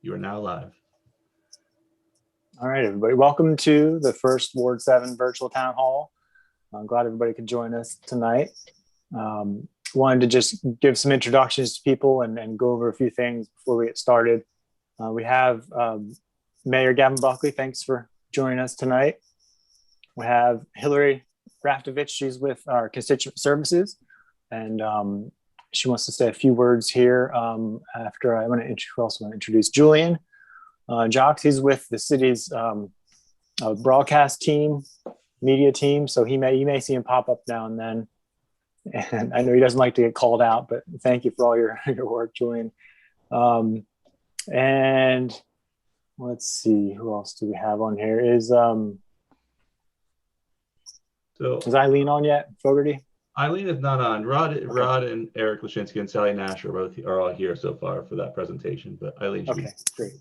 You are now live. All right, everybody. Welcome to the first Ward 7 virtual town hall. I'm glad everybody could join us tonight. Wanted to just give some introductions to people and go over a few things before we get started. We have Mayor Gavin Buckley. Thanks for joining us tonight. We have Hillary Rafdovich. She's with our constituent services, and she wants to say a few words here after I want to also want to introduce Julian Jocks. He's with the city's broadcast team, media team, so you may see him pop up now and then. And I know he doesn't like to get called out, but thank you for all your work, Julian. And let's see, who else do we have on here? Is Eileen on yet? Fogarty? Eileen is not on. Rod and Eric Lashinsky and Sally Nash are all here so far for that presentation, but Eileen should be. Great.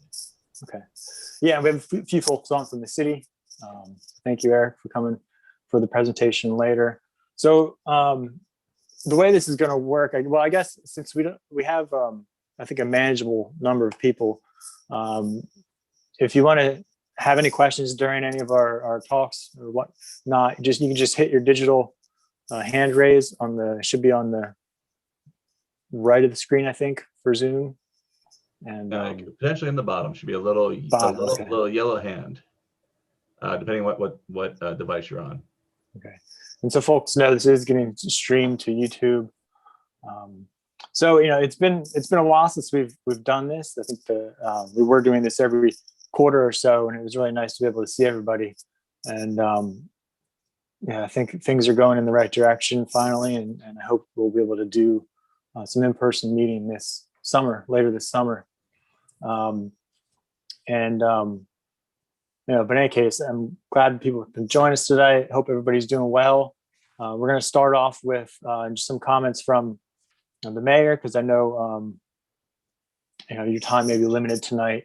Okay. Yeah, we have a few folks on from the city. Thank you, Eric, for coming for the presentation later. So the way this is going to work, I guess since we have I think a manageable number of people. If you want to have any questions during any of our talks or whatnot, you can just hit your digital hand raise should be on the right of the screen, I think, for Zoom. And potentially in the bottom should be a little yellow hand, depending on what device you're on. Okay. And so folks know this is getting streamed to YouTube. So it's been a while since we've done this. I think we were doing this every quarter or so, and it was really nice to be able to see everybody. And I think things are going in the right direction finally, and I hope we'll be able to do some in-person meeting later this summer. But in any case, I'm glad people can join us today. Hope everybody's doing well. We're going to start off with just some comments from the mayor, because I know your time may be limited tonight.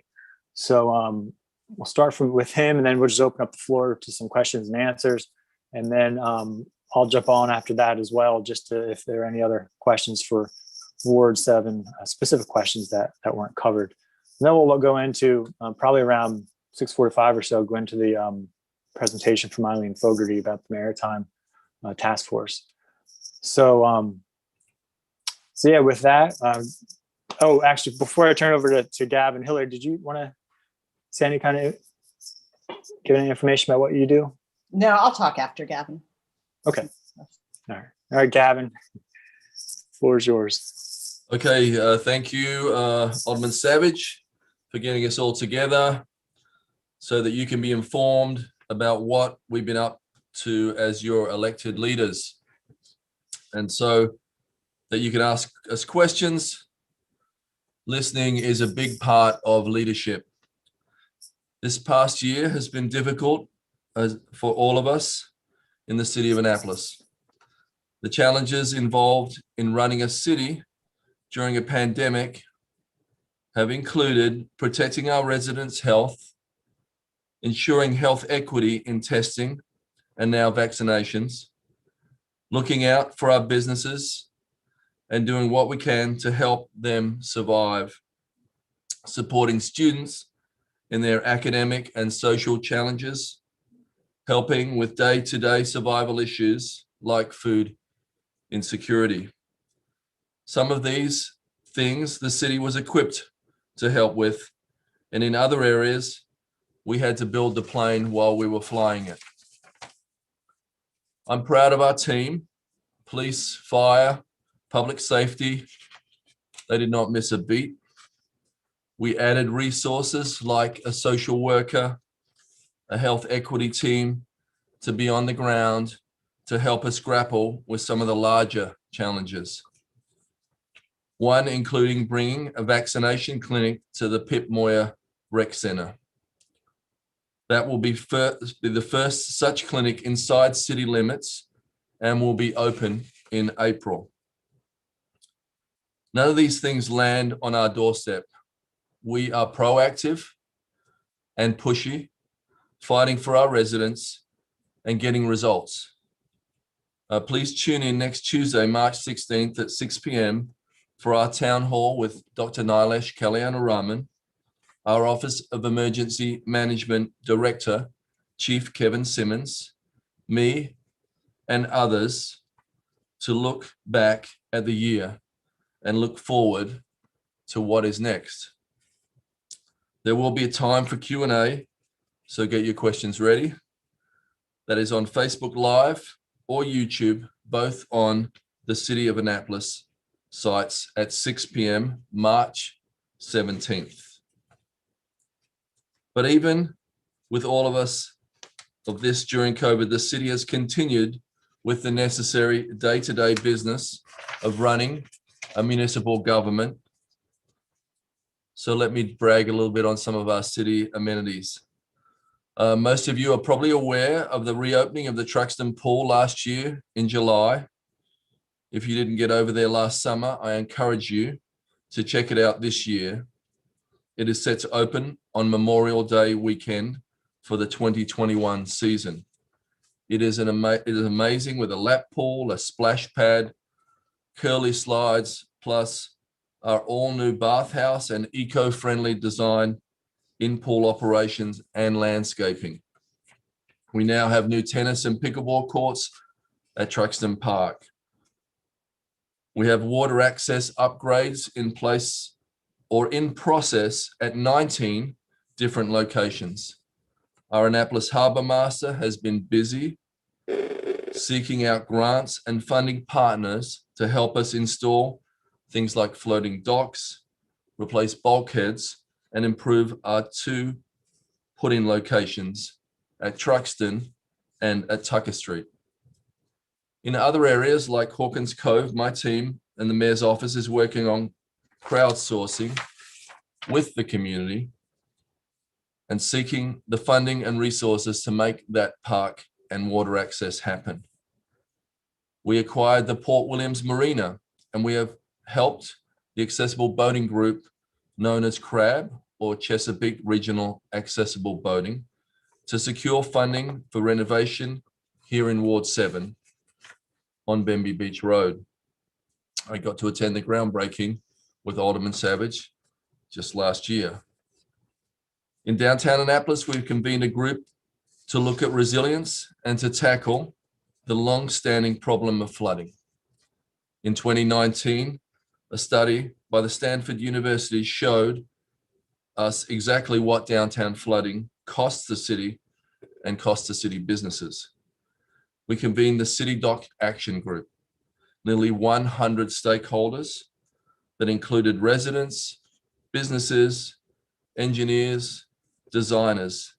So we'll start with him, and then we'll just open up the floor to some questions and answers. And then I'll jump on after that as well, just if there are any other questions for Ward 7, specific questions that weren't covered. And then we'll go into probably around 6:45 or so, go into the presentation from Eileen Fogarty about the Maritime Task Force. So yeah, with that, actually, before I turn over to Gavin, Hillary, did you want to say give any information about what you do? No, I'll talk after Gavin. Okay. All right, Gavin, floor is yours. Okay, thank you, Alderman Savidge, for getting us all together so that you can be informed about what we've been up to as your elected leaders. And so that you can ask us questions. Listening is a big part of leadership. This past year has been difficult for all of us in the city of Annapolis. The challenges involved in running a city during a pandemic have included protecting our residents' health, ensuring health equity in testing and now vaccinations, looking out for our businesses, and doing what we can to help them survive, supporting students in their academic and social challenges, helping with day-to-day survival issues like food insecurity. Some of these things the city was equipped to help with, and in other areas, we had to build the plane while we were flying it. I'm proud of our team, police, fire, public safety. They did not miss a beat. We added resources like a social worker, a health equity team to be on the ground to help us grapple with some of the larger challenges. One including bringing a vaccination clinic to the Pip Moyer Rec Center. That will be the first such clinic inside city limits and will be open in April. None of these things land on our doorstep. We are proactive and pushy, fighting for our residents and getting results. Please tune in next Tuesday, March 16th at 6 p.m. for our town hall with Dr. Nilesh Kalyana Raman, our Office of Emergency Management Director, Chief Kevin Simmons, me, and others to look back at the year and look forward to what is next. There will be a time for Q&A, so get your questions ready. That is on Facebook Live or YouTube, both on the City of Annapolis sites at 6 p.m. March 17th. But even with all of us of this during COVID, the city has continued with the necessary day-to-day business of running a municipal government. So let me brag a little bit on some of our city amenities. Most of you are probably aware of the reopening of the Traxton Pool last year in July. If you didn't get over there last summer, I encourage you to check it out this year. It is set to open on Memorial Day weekend for the 2021 season. It is amazing with a lap pool, a splash pad, curly slides, plus our all-new bathhouse and eco-friendly design, in-pool operations and landscaping. We now have new tennis and pickleball courts at Traxton Park. We have water access upgrades in place or in process at 19 different locations. Our Annapolis Harbour Master has been busy seeking out grants and funding partners to help us install things like floating docks, replace bulkheads, and improve our two put-in locations at Traxton and at Tucker Street. In other areas like Hawkins Cove, my team and the Mayor's office is working on crowdsourcing with the community and seeking the funding and resources to make that park and water access happen. We acquired the Port Williams Marina, and we have helped the accessible boating group known as CRAB, or Chesapeake Regional Accessible Boating, to secure funding for renovation here in Ward 7 on Bemby Beach Road. I got to attend the groundbreaking with Alderman Savidge just last year. In downtown Annapolis, we've convened a group to look at resilience and to tackle the long-standing problem of flooding. In 2019, a study by the Stanford University showed us exactly what downtown flooding costs the city and costs the city businesses. We convened the City Dock Action Group, nearly 100 stakeholders that included residents, businesses, engineers, designers.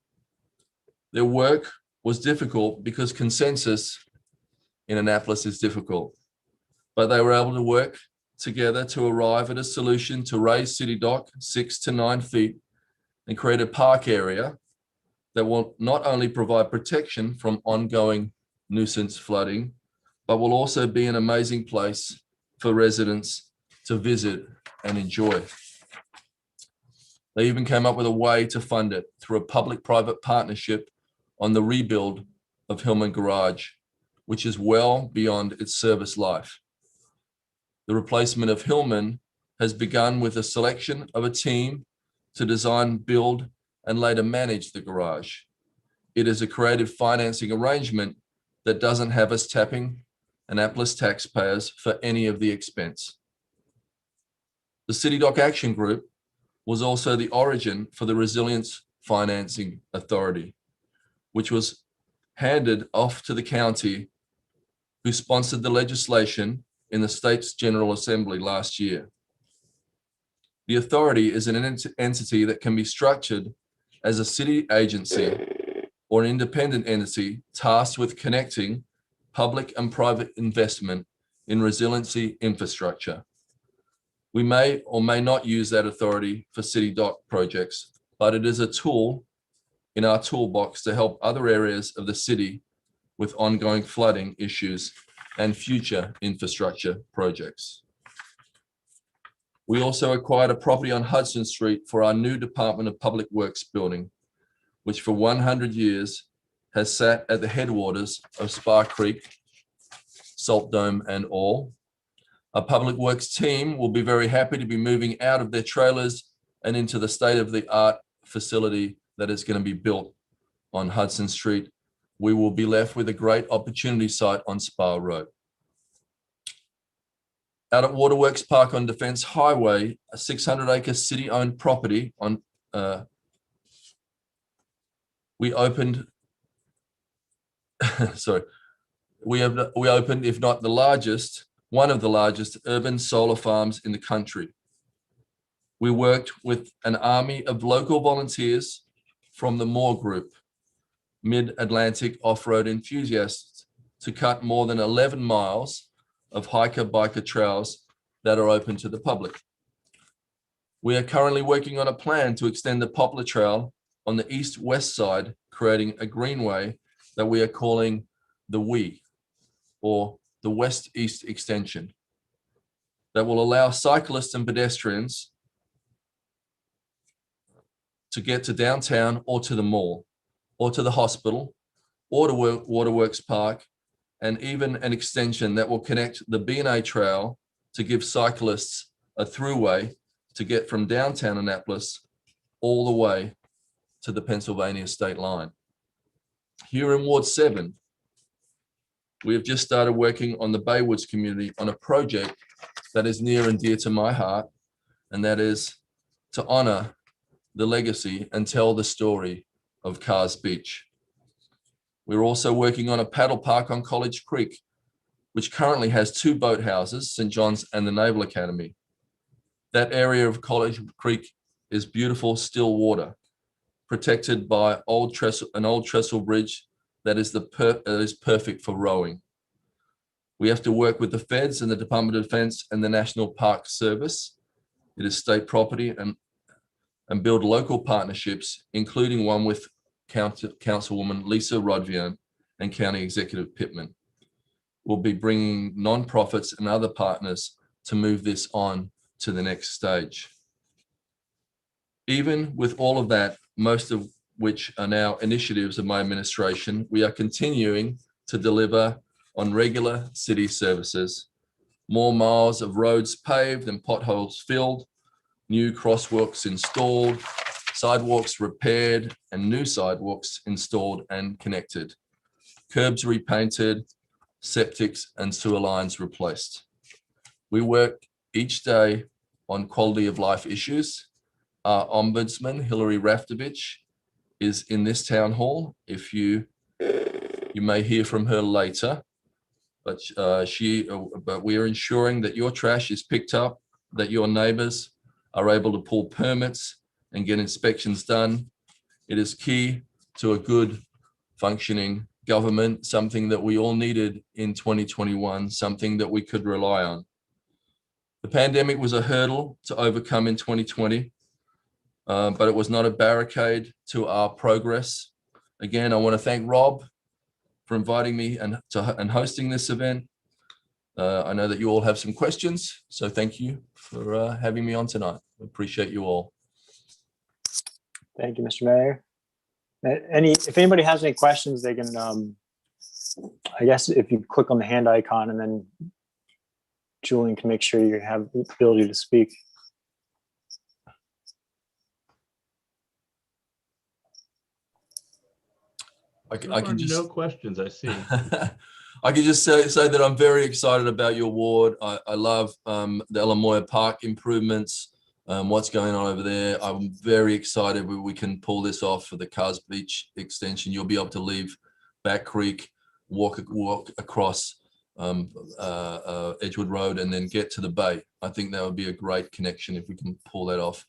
Their work was difficult because consensus in Annapolis is difficult, but they were able to work together to arrive at a solution to raise City Dock 6 to 9 feet and create a park area that will not only provide protection from ongoing nuisance flooding, but will also be an amazing place for residents to visit and enjoy. They even came up with a way to fund it through a public-private partnership on the rebuild of Hillman Garage, which is well beyond its service life. The replacement of Hillman has begun with a selection of a team to design, build, and later manage the garage. It is a creative financing arrangement that doesn't have us tapping Annapolis taxpayers for any of the expense. The City Dock Action Group was also the origin for the Resilience Financing Authority, which was handed off to the county, who sponsored the legislation in the state's General Assembly last year. The authority is an entity that can be structured as a city agency or an independent entity tasked with connecting public and private investment in resiliency infrastructure. We may or may not use that authority for city dock projects, but it is a tool in our toolbox to help other areas of the city with ongoing flooding issues and future infrastructure projects. We also acquired a property on Hudson Street for our new Department of Public Works building, which for 100 years has sat at the headwaters of Spar Creek, Salt Dome, and all. Our Public Works team will be very happy to be moving out of their trailers and into the state-of-the-art facility that is going to be built on Hudson Street, we will be left with a great opportunity site on Spa Road. Out at Waterworks Park on Defence Highway, a 600-acre city-owned property on we opened, sorry, we opened, if not the largest, one of the largest urban solar farms in the country. We worked with an army of local volunteers from the Moore Group, Mid-Atlantic off-road enthusiasts, to cut more than 11 miles of hiker-biker trails that are open to the public. We are currently working on a plan to extend the Poplar Trail on the east-west side, creating a greenway that we are calling the WE, or the West-East Extension, that will allow cyclists and pedestrians to get to downtown or to the mall, or to the hospital, or to Waterworks Park, and even an extension that will connect the B&A Trail to give cyclists a throughway to get from downtown Annapolis all the way to the Pennsylvania state line. Here in Ward 7, we have just started working on the Baywoods community on a project that is near and dear to my heart, and that is to honor the legacy and tell the story of Carr's Beach. We're also working on a paddle park on College Creek, which currently has 2 boathouses, St. John's and the Naval Academy. That area of College Creek is beautiful still water, protected by an old trestle bridge that is perfect for rowing. We have to work with the feds and the Department of Defense and the National Park Service. It is state property, and build local partnerships, including one with Councilwoman Lisa Rodvian and County Executive Pittman. We'll be bringing nonprofits and other partners to move this on to the next stage. Even with all of that, most of which are now initiatives of my administration, we are continuing to deliver on regular city services, more miles of roads paved and potholes filled, new crosswalks installed, sidewalks repaired, and new sidewalks installed and connected, curbs repainted, septics and sewer lines replaced. We work each day on quality of life issues. Our Ombudsman, Hillary Rafdovich, is in this town hall. If you may hear from her later, but we are ensuring that your trash is picked up, that your neighbors are able to pull permits and get inspections done. It is key to a good functioning government, something that we all needed in 2021, something that we could rely on. The pandemic was a hurdle to overcome in 2020, but it was not a barricade to our progress. Again, I want to thank Rob for inviting me and hosting this event. I know that you all have some questions, so thank you for having me on tonight. I appreciate you all. Thank you, Mr. Mayor. If anybody has any questions, they can, I guess if you click on the hand icon, and then Julian can make sure you have the ability to speak. I can just no questions, I see. I can just say that I'm very excited about your ward. I love the Elamoya Park improvements, what's going on over there. I'm very excited we can pull this off for the Carr's Beach extension. You'll be able to leave Back Creek, walk across Edgewood Road, and then get to the bay. I think that would be a great connection if we can pull that off.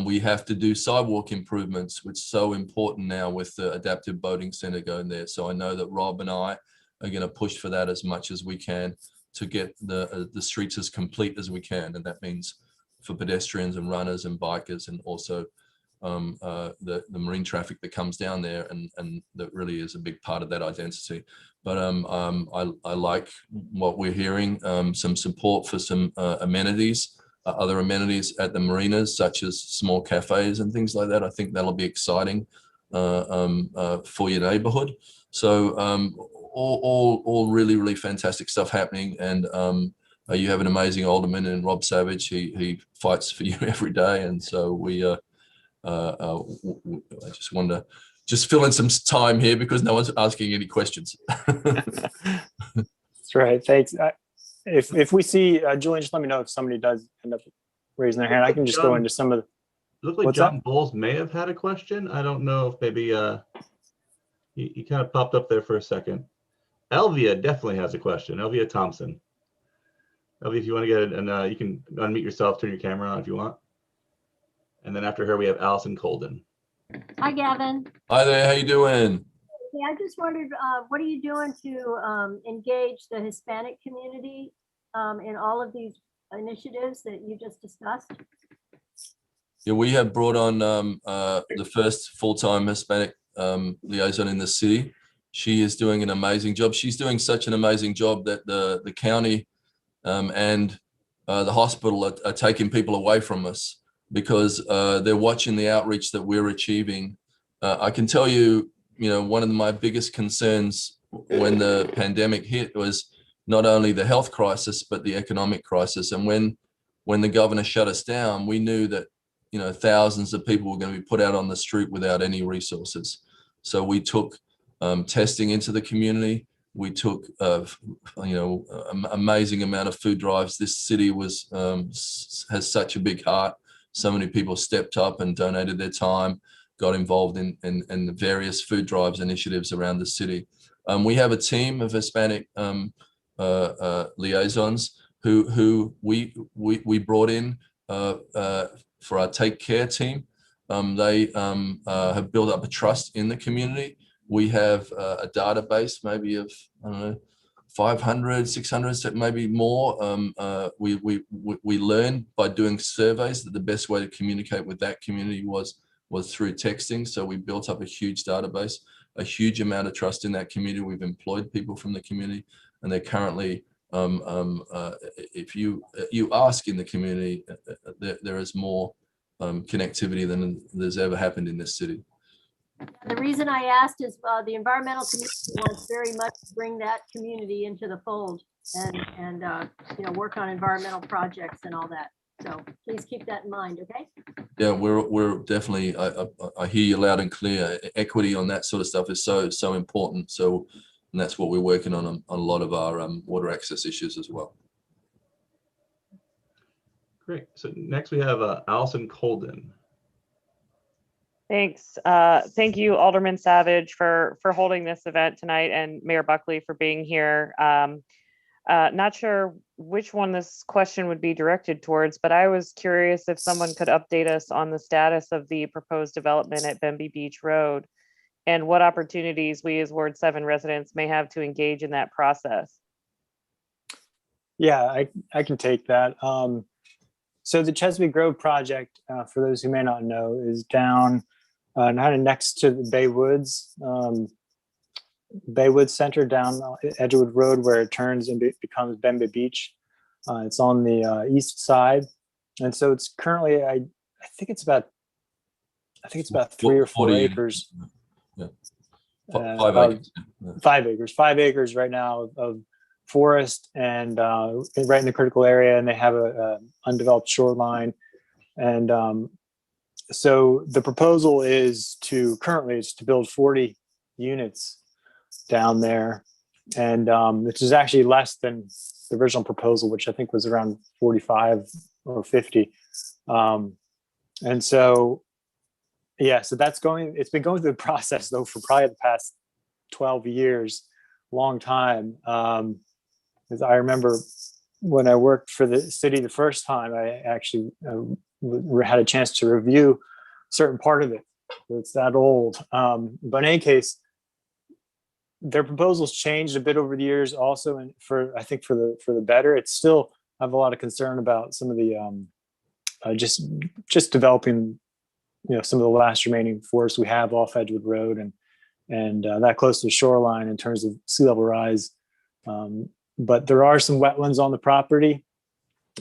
We have to do sidewalk improvements, which is so important now with the adaptive boating center going there. So I know that Rob and I are going to push for that as much as we can to get the streets as complete as we can. And that means for pedestrians and runners and bikers, and also the marine traffic that comes down there, and that really is a big part of that identity. But I like what we're hearing, some support for some amenities, other amenities at the marinas, such as small cafes and things like that. I think that'll be exciting for your neighborhood. So all really, really fantastic stuff happening. And you have an amazing alderman in Rob Savidge. He fights for you every day. And so I just wanted to just fill in some time here because no one's asking any questions. That's right. Thanks. If we see Julian, just let me know if somebody does end up raising their hand. I can just go into some of the. It looked like What's John that? Bowles may have had a question. I don't know if maybe he kind of popped up there for a second. Elvia definitely has a question. Elvia Thompson. Elvia, if you want to get it, and you can unmute yourself, turn your camera on if you want. And then after her, we have Allison Colden. Hi, Gavin. Hi there, how you doing? Yeah, I just wondered, what are you doing to engage the Hispanic community in all of these initiatives that you just discussed? Yeah, we have brought on the first full-time Hispanic liaison in the city. She is doing an amazing job. She's doing such an amazing job that the county and the hospital are taking people away from us because they're watching the outreach that we're achieving. I can tell you, one of my biggest concerns when the pandemic hit was not only the health crisis, but the economic crisis. And when the governor shut us down, we knew that thousands of people were going to be put out on the street without any resources. So we took testing into the community. We took, amazing amount of food drives. This city has such a big heart. So many people stepped up and donated their time, got involved in the various food drives initiatives around the city. We have a team of Hispanic liaisons who we brought in for our Take Care team. They have built up a trust in the community. We have a database maybe of, 500, 600, maybe more. We learned by doing surveys that the best way to communicate with that community was through texting. So we built up a huge database, a huge amount of trust in that community. We've employed people from the community, and they're currently, if you ask in the community, there is more connectivity than there's ever happened in this city. The reason I asked is the environmental community wants very much to bring that community into the fold and work on environmental projects and all that. So please keep that in mind, okay? Yeah, we're definitely, I hear you loud and clear. Equity on that sort of stuff is so important. So, and that's what we're working on a lot of our water access issues as well. Great. So next we have Allison Colden. Thanks. Thank you, Alderman Savidge, for holding this event tonight, and Mayor Buckley for being here. Not sure which one this question would be directed towards, but I was curious if someone could update us on the status of the proposed development at Bemby Beach Road and what opportunities we as Ward 7 residents may have to engage in that process. Yeah, I can take that. So the Chesapeake Grove project, for those who may not know, is down kind of next to the Baywood Center down Edgewood Road, where it turns and becomes Bemby Beach. It's on the east side, and so it's currently I think it's about 3 or 4 acres. Yeah. 5 acres. Yeah. 5 acres. 5 acres right now of forest and right in the critical area, and they have a undeveloped shoreline. And so the proposal is to build 40 units down there, and which is actually less than the original proposal, which I think was around 45 or 50. And so, yeah, so it's been going through the process though for probably the past 12 years, long time. Because I remember when I worked for the city the first time, I actually had a chance to review a certain part of it. It's that old. But in any case, their proposals changed a bit over the years also, and I think for the better. It's still, I have a lot of concern about some of the just developing, some of the last remaining forests we have off Edgewood Road and that close to the shoreline in terms of sea level rise. But there are some wetlands on the property,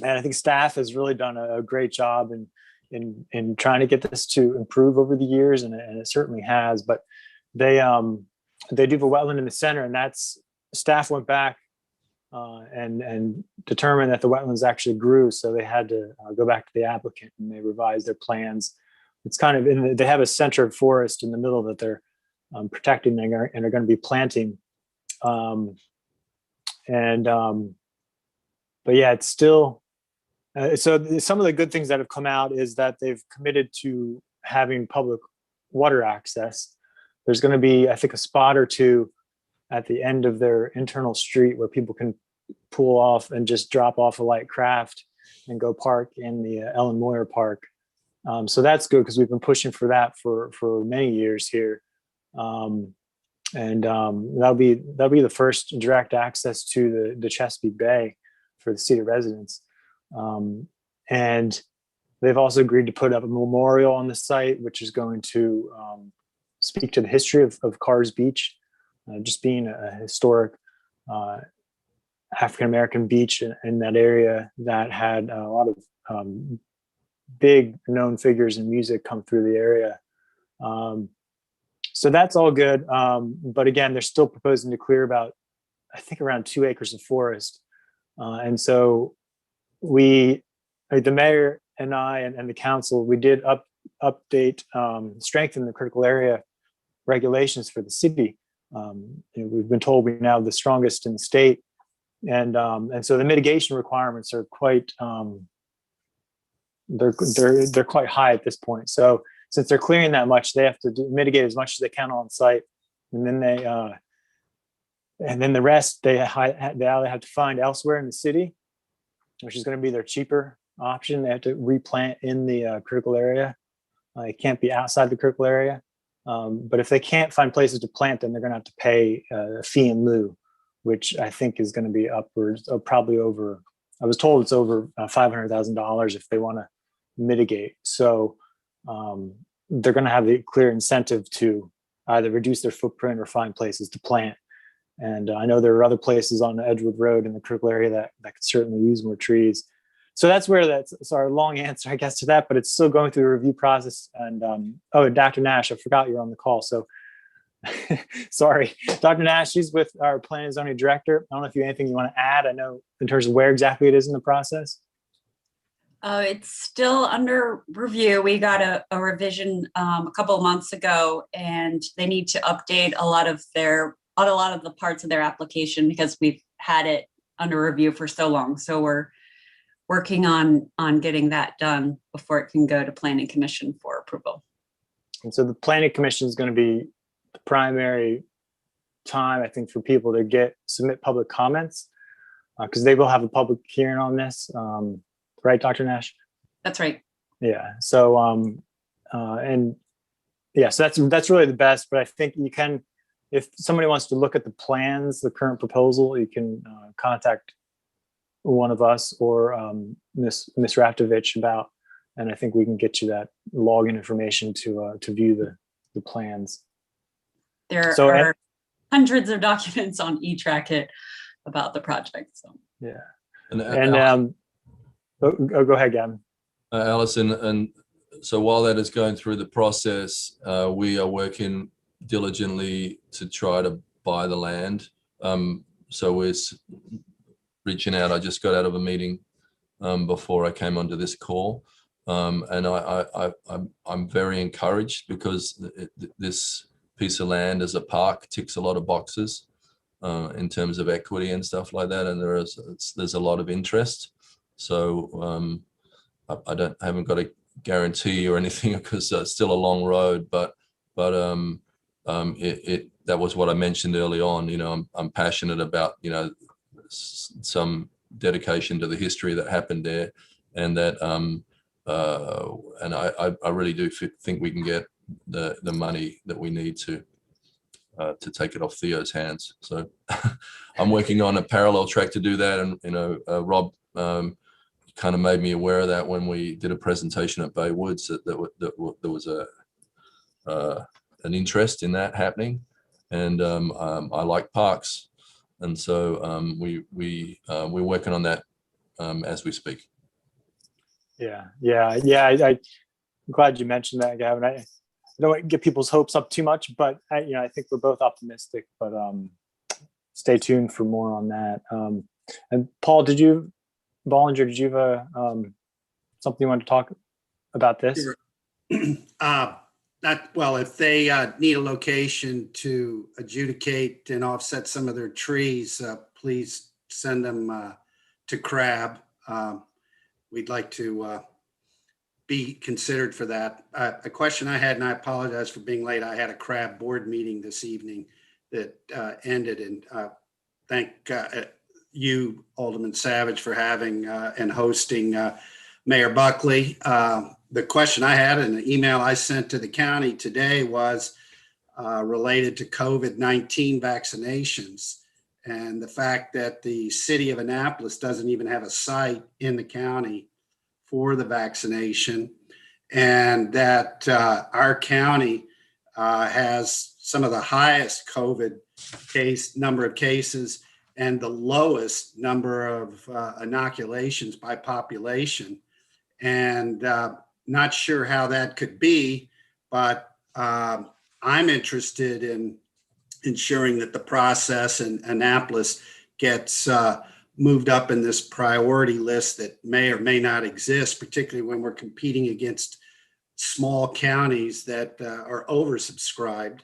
and I think staff has really done a great job in trying to get this to improve over the years, and it certainly has. But they do have a wetland in the center, and that's staff went back and determined that the wetlands actually grew, so they had to go back to the applicant and they revised their plans it's kind of they have a centered forest in the middle that they're protecting and are going to be planting. But yeah, it's still, so some of the good things that have come out is that they've committed to having public water access. There's going to be, I think, a spot or two at the end of their internal street where people can pull off and just drop off a light craft and go park in the Ellen Moyer Park. So that's good because we've been pushing for that for many years here. That'll be the first direct access to the Chesapeake Bay for the city residents. And they've also agreed to put up a memorial on the site, which is going to speak to the history of Carr's Beach, just being a historic African-American beach in that area that had a lot of big known figures in music come through the area. So that's all good. But again, they're still proposing to clear about, I think, around 2 acres of forest. And so the mayor and I and the council, we did update, strengthen the critical area regulations for the city. We've been told we now have the strongest in the state. And so the mitigation requirements are quite, they're quite high at this point. So since they're clearing that much, they have to mitigate as much as they can on site, and then the rest they either have to find elsewhere in the city, which is going to be their cheaper option. They have to replant in the critical area. It can't be outside the critical area. But if they can't find places to plant, then they're going to have to pay a fee in lieu, which I think is going to be upwards of probably over. I was told it's over $500,000 if they want to mitigate. So they're going to have the clear incentive to either reduce their footprint or find places to plant. And I know there are other places on Edgewood Road in the critical area that could certainly use more trees. So that's where it's our long answer, I guess, to that, but it's still going through the review process. And Dr. Nash, I forgot you're on the call. So sorry, Dr. Nash, she's with our planning and zoning director. I don't know if you have anything you want to add. I know in terms of where exactly it is in the process. It's still under review. We got a revision a couple of months ago, and they need to update a lot of the parts of their application because we've had it under review for so long. So we're working on getting that done before it can go to Planning Commission for approval. And so the Planning Commission is going to be the primary time, I think, for people to submit public comments because they will have a public hearing on this. Right, Dr. Nash? That's right. Yeah. So, so that's really the best. But I think you can, if somebody wants to look at the plans, the current proposal, you can contact one of us or Miss Rafdovich and I think we can get you that login information to view the plans. There are hundreds of documents on eTrackit about the project. So yeah. Go ahead, Gavin. Allison, and so while that is going through the process, we are working diligently to try to buy the land. So we're reaching out. I just got out of a meeting before I came onto this call, and I'm very encouraged because this piece of land as a park ticks a lot of boxes in terms of equity and stuff like that, and there's a lot of interest. So I haven't got a guarantee or anything because it's still a long road, but that was what I mentioned early on. I'm passionate about some dedication to the history that happened there, and that and I really do think we can get the money that we need to take it off Theo's hands. So I'm working on a parallel track to do that, and Rob kind of made me aware of that when we did a presentation at Bay Woods that there was an interest in that happening, and I like parks, and so we're working on that as we speak. Yeah. I'm glad you mentioned that, Gavin. I don't want to get people's hopes up too much, but I think we're both optimistic. But stay tuned for more on that. And Paul, Bollinger, did you have something you want to talk about this? Sure. If they need a location to adjudicate and offset some of their trees, please send them to CRAB. We'd like to be considered for that. A question I had, and I apologize for being late. I had a CRAB board meeting this evening that ended, and thank you, Alderman Savidge, for having and hosting Mayor Buckley. The question I had in the email I sent to the county today was related to COVID-19 vaccinations and the fact that the city of Annapolis doesn't even have a site in the county for the vaccination, and that our county has some of the highest COVID number of cases and the lowest number of inoculations by population. And not sure how that could be, but I'm interested in ensuring that the process in Annapolis gets moved up in this priority list that may or may not exist, particularly when we're competing against small counties that are oversubscribed.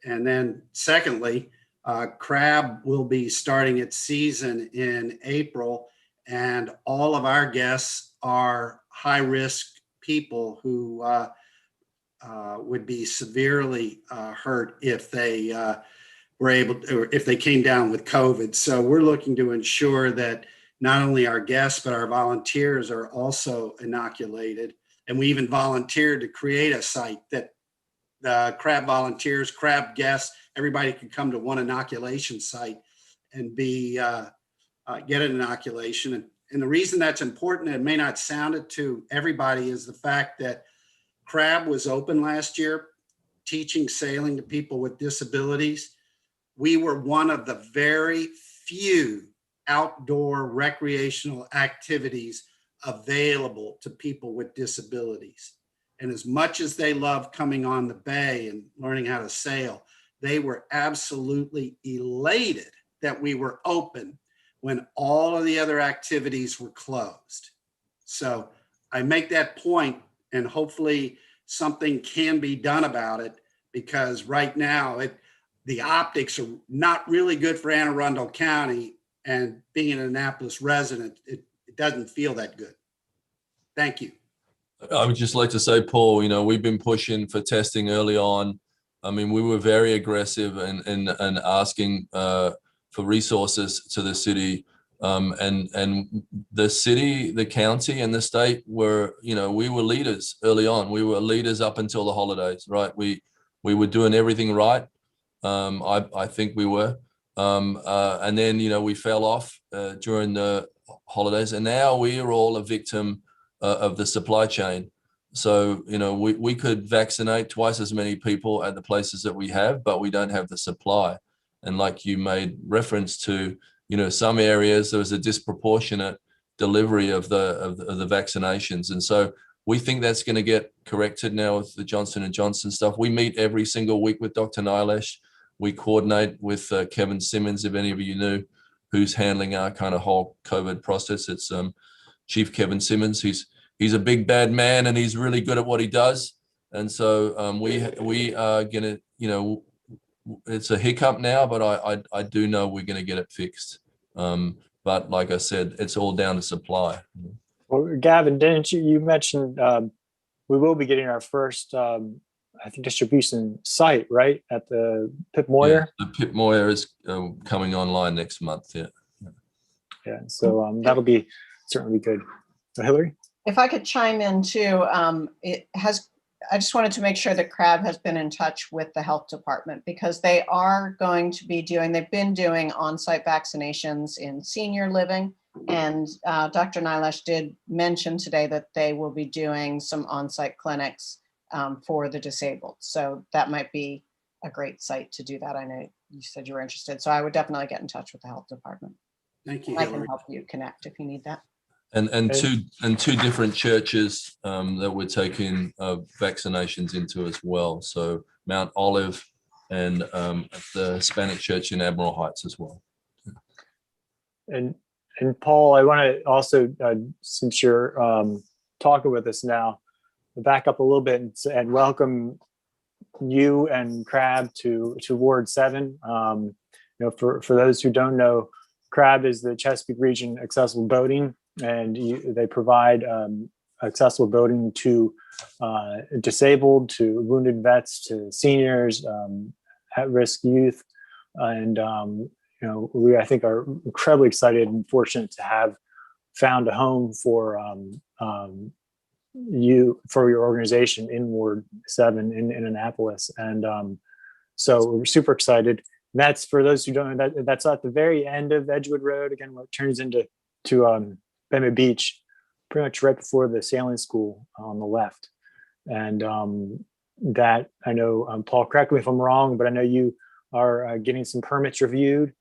And then secondly, CRAB will be starting its season in April, and all of our guests are high-risk people who would be severely hurt if they were able to, or if they came down with COVID. So we're looking to ensure that not only our guests, but our volunteers are also inoculated. And we even volunteered to create a site that the CRAB volunteers, CRAB guests, everybody can come to one inoculation site and get an inoculation. And the reason that's important, it may not sound it to everybody, is the fact that CRAB was open last year, teaching sailing to people with disabilities. We were one of the very few outdoor recreational activities available to people with disabilities. And as much as they love coming on the bay and learning how to sail, they were absolutely elated that we were open when all of the other activities were closed. So I make that point, and hopefully something can be done about it, because right now the optics are not really good for Anne Arundel County, and being an Annapolis resident, it doesn't feel that good. Thank you. I would just like to say, Paul, we've been pushing for testing early on. I mean, we were very aggressive and asking for resources to the city, and the city, the county, and the state were, we were leaders early on. We were leaders up until the holidays, right? We were doing everything right. I think we were, and then we fell off during the holidays, and now we are all a victim of the supply chain. So, we could vaccinate twice as many people at the places that we have, but we don't have the supply. And like you made reference to, some areas there was a disproportionate delivery of the vaccinations. And so we think that's going to get corrected now with the Johnson & Johnson stuff. We meet every single week with Dr. Nylash. We coordinate with Kevin Simmons, if any of you knew, who's handling our kind of whole COVID process. It's Chief Kevin Simmons. He's a big bad man, and he's really good at what he does. And so we are gonna, it's a hiccup now, but I do know we're gonna get it fixed. But like I said, it's all down to supply. Well, Gavin, didn't you mentioned we will be getting our first, I think, distribution site, right, at the Pip Moyer? Yeah, the Pip Moyer is coming online next month. Yeah. Yeah. So that'll be certainly good. So Hillary? If I could chime in too, I just wanted to make sure that CRAB has been in touch with the health department, because they are going to be they've been doing on-site vaccinations in senior living. And Dr. Nylash did mention today that they will be doing some on-site clinics for the disabled. So that might be a great site to do that. I know you said you were interested, so I would definitely get in touch with the health department. Thank you, I Hillary. can help you connect if you need that. And two different churches that we're taking vaccinations into as well. So Mount Olive and the Hispanic Church in Admiral Heights as well. And Paul, I want to also, since you're talking with us now, back up a little bit and welcome you and Crab to Ward 7. For those who don't know, Crab is the Chesapeake Region Accessible Boating, and they provide accessible boating to disabled, to wounded vets, to seniors, at-risk youth, and we, I think, are incredibly excited and fortunate to have found a home for your organization in Ward 7 in Annapolis, and so we're super excited. And that's, for those who don't know, that's at the very end of Edgewood Road, again, where it turns into Bema Beach, pretty much right before the sailing school on the left. And that, I know, Paul, correct me if I'm wrong, but I know you are getting some permits reviewed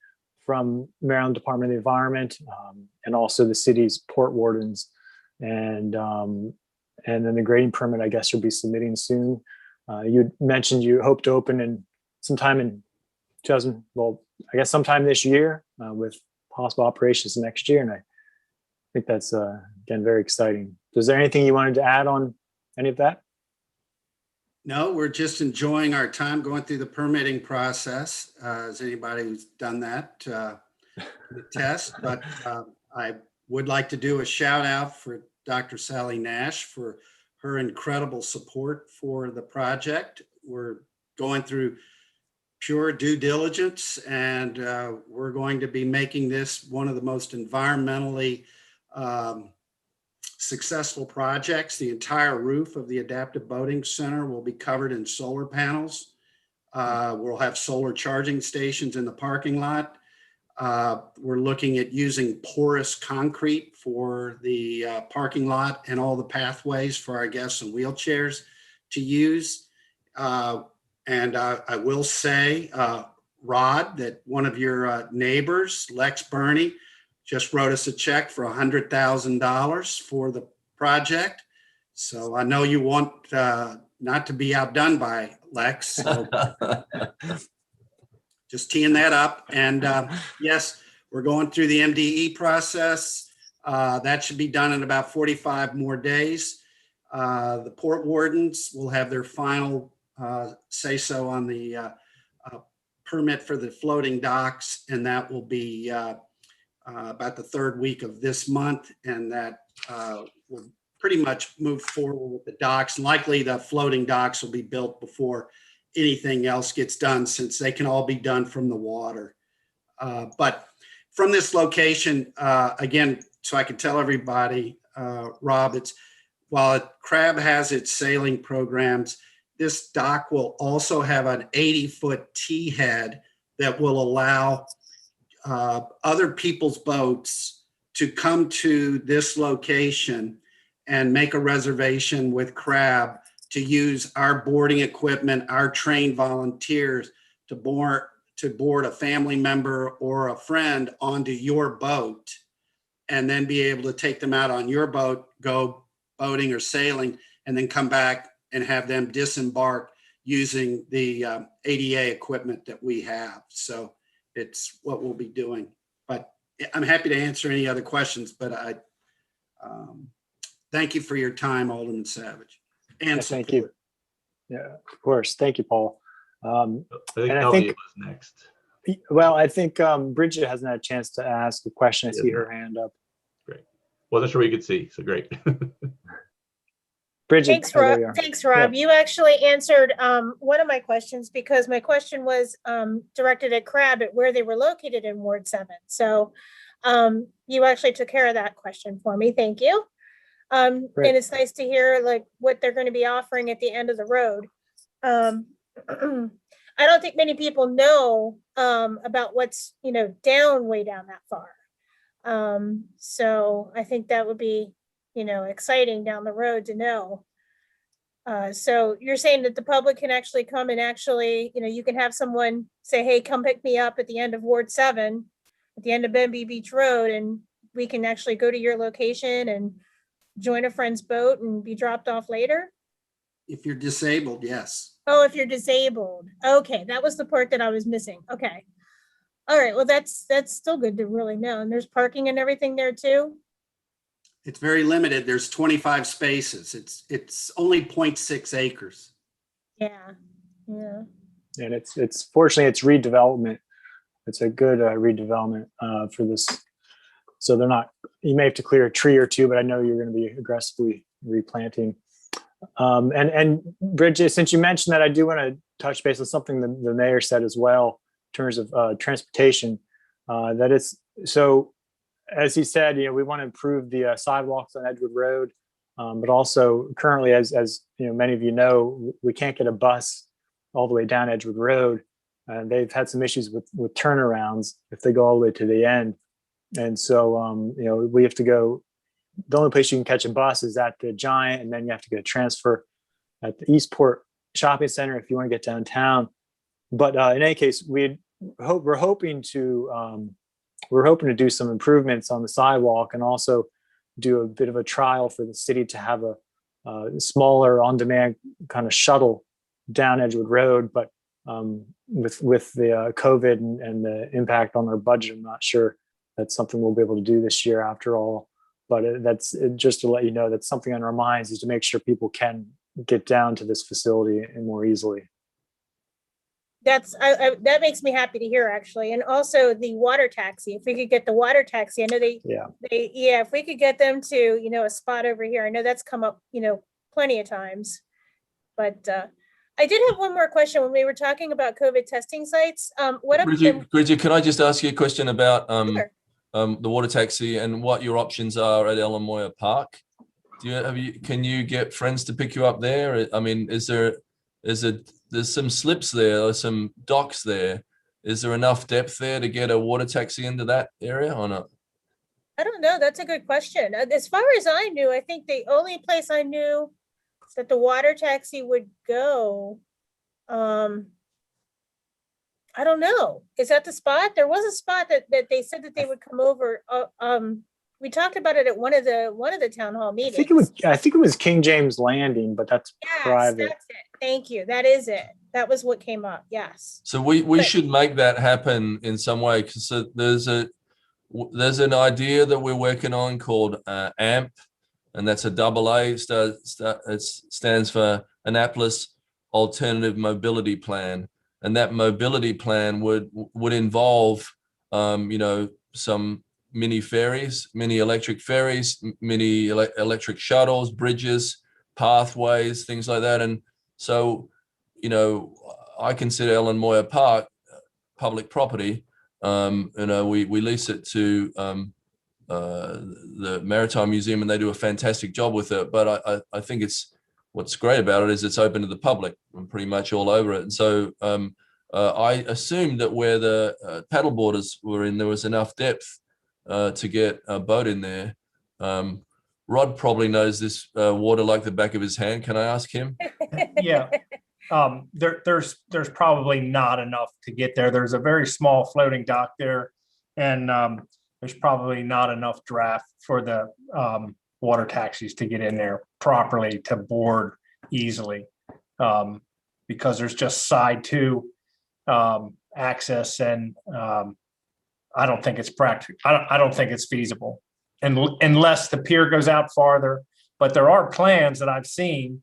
from Maryland Department of the Environment, and also the city's port wardens, and then the grading permit, I guess, you'll be submitting soon. You mentioned you hope to open in sometime in sometime this year, with possible operations next year, and I think that's again very exciting. Is there anything you wanted to add on any of that? No, we're just enjoying our time going through the permitting process. As anybody who's done that the test, but I would like to do a shout out for Dr. Sally Nash for her incredible support for the project. We're going through pure due diligence, and we're going to be making this one of the most environmentally successful projects. The entire roof of the Adaptive Boating Center will be covered in solar panels. We'll have solar charging stations in the parking lot. We're looking at using porous concrete for the parking lot and all the pathways for our guests and wheelchairs to use. And I will say, Rod, that one of your neighbors, Lex Burney, just wrote us a check for $100,000 for the project. So I know you want not to be outdone by Lex. So just teeing that up. And yes, we're going through the MDE process. That should be done in about 45 more days. The port wardens will have their final say so on the permit for the floating docks, and that will be about the third week of this month, and that will pretty much move forward with the docks. Likely the floating docks will be built before anything else gets done, since they can all be done from the water. But from this location, again, so I can tell everybody, Rob, while Crab has its sailing programs, this dock will also have an 80-foot T head that will allow other people's boats to come to this location and make a reservation with Crab to use our boarding equipment, our trained volunteers to board a family member or a friend onto your boat, and then be able to take them out on your boat, go boating or sailing, and then come back and have them disembark using the ADA equipment that we have. So it's what we'll be doing. But I'm happy to answer any other questions, but I thank you for your time, Alderman Savidge. And thank you. Yeah, of course. Thank you, Paul. I think Elvia was next. Well, I think Bridget hasn't had a chance to ask a question. I see her hand up. Great. Wasn't sure you could see, so great. Bridget. Thanks, Rob. Thanks, Rob. Yeah. You actually answered one of my questions, because my question was directed at Crab at where they were located in Ward 7. So you actually took care of that question for me. Thank you. And it's nice to hear like what they're going to be offering at the end of the road. I don't think many people know about what's, way down that far. So I think that would be, exciting down the road to know. So you're saying that the public can actually come and actually, you can have someone say, hey, come pick me up at the end of Ward 7, at the end of Benby Beach Road, and we can actually go to your location and join a friend's boat and be dropped off later? If you're disabled, yes. Oh, if you're disabled. Okay, that was the part that I was missing. Okay. All right, well, that's still good to really know. And there's parking and everything there too? It's very limited. There's 25 spaces. It's only 0.6 acres. Yeah, yeah. And it's fortunately it's redevelopment. It's a good redevelopment for this. So they're not, you may have to clear a tree or two, but I know you're going to be aggressively replanting. And Bridget, since you mentioned that, I do want to touch base on something the mayor said as well in terms of transportation. That it's so, as he said, we want to improve the sidewalks on Edgewood Road, but also currently, as many of you know, we can't get a bus all the way down Edgewood Road, and they've had some issues with turnarounds if they go all the way to the end. And so, we have to go. The only place you can catch a bus is at the Giant, and then you have to get a transfer at the Eastport Shopping Center if you want to get downtown. But in any case, we're hoping to do some improvements on the sidewalk and also do a bit of a trial for the city to have a smaller on-demand kind of shuttle down Edgewood Road. But with the COVID and the impact on our budget, I'm not sure that's something we'll be able to do this year after all. But that's just to let you know, that's something on our minds, is to make sure people can get down to this facility and more easily. That makes me happy to hear, actually. And also the water taxi, if we could get the water taxi, I know if we could get them to, a spot over here, I know that's come up, plenty of times. But I did have one more question when we were talking about COVID testing sites. Bridget, can I just ask you a question about Sure. the water taxi and what your options are at Ellen Moyer Park? Can you get friends to pick you up there? I mean, there's some slips there, or some docks there. Is there enough depth there to get a water taxi into that area or not? I don't know. That's a good question. As far as I knew, I think the only place I knew that the water taxi would go, I don't know. Is that the spot? There was a spot that they said that they would come over. We talked about it at one of the town hall meetings. I think it was King James Landing, but that's private. That's it. Thank you. That is it. That was what came up. Yes. So we should make that happen in some way, because there's an idea that we're working on called AMP, and that's a AA. It stands for Annapolis Alternative Mobility Plan, and that mobility plan would involve some mini ferries, mini electric ferries, mini electric shuttles, bridges, pathways, things like that. And so, I consider Ellen Moyer Park public property. We lease it to the Maritime Museum, and they do a fantastic job with it. But I think what's great about it is it's open to the public. I'm pretty much all over it. And so I assumed that where the paddle boarders were in, there was enough depth to get a boat in there. Rod probably knows this water like the back of his hand. Can I ask him? Yeah. There's probably not enough to get there. There's a very small floating dock there, and there's probably not enough draft for the water taxis to get in there properly to board easily, because there's just side to access, and I don't think it's practical. I don't think it's feasible, unless the pier goes out farther. But there are plans that I've seen,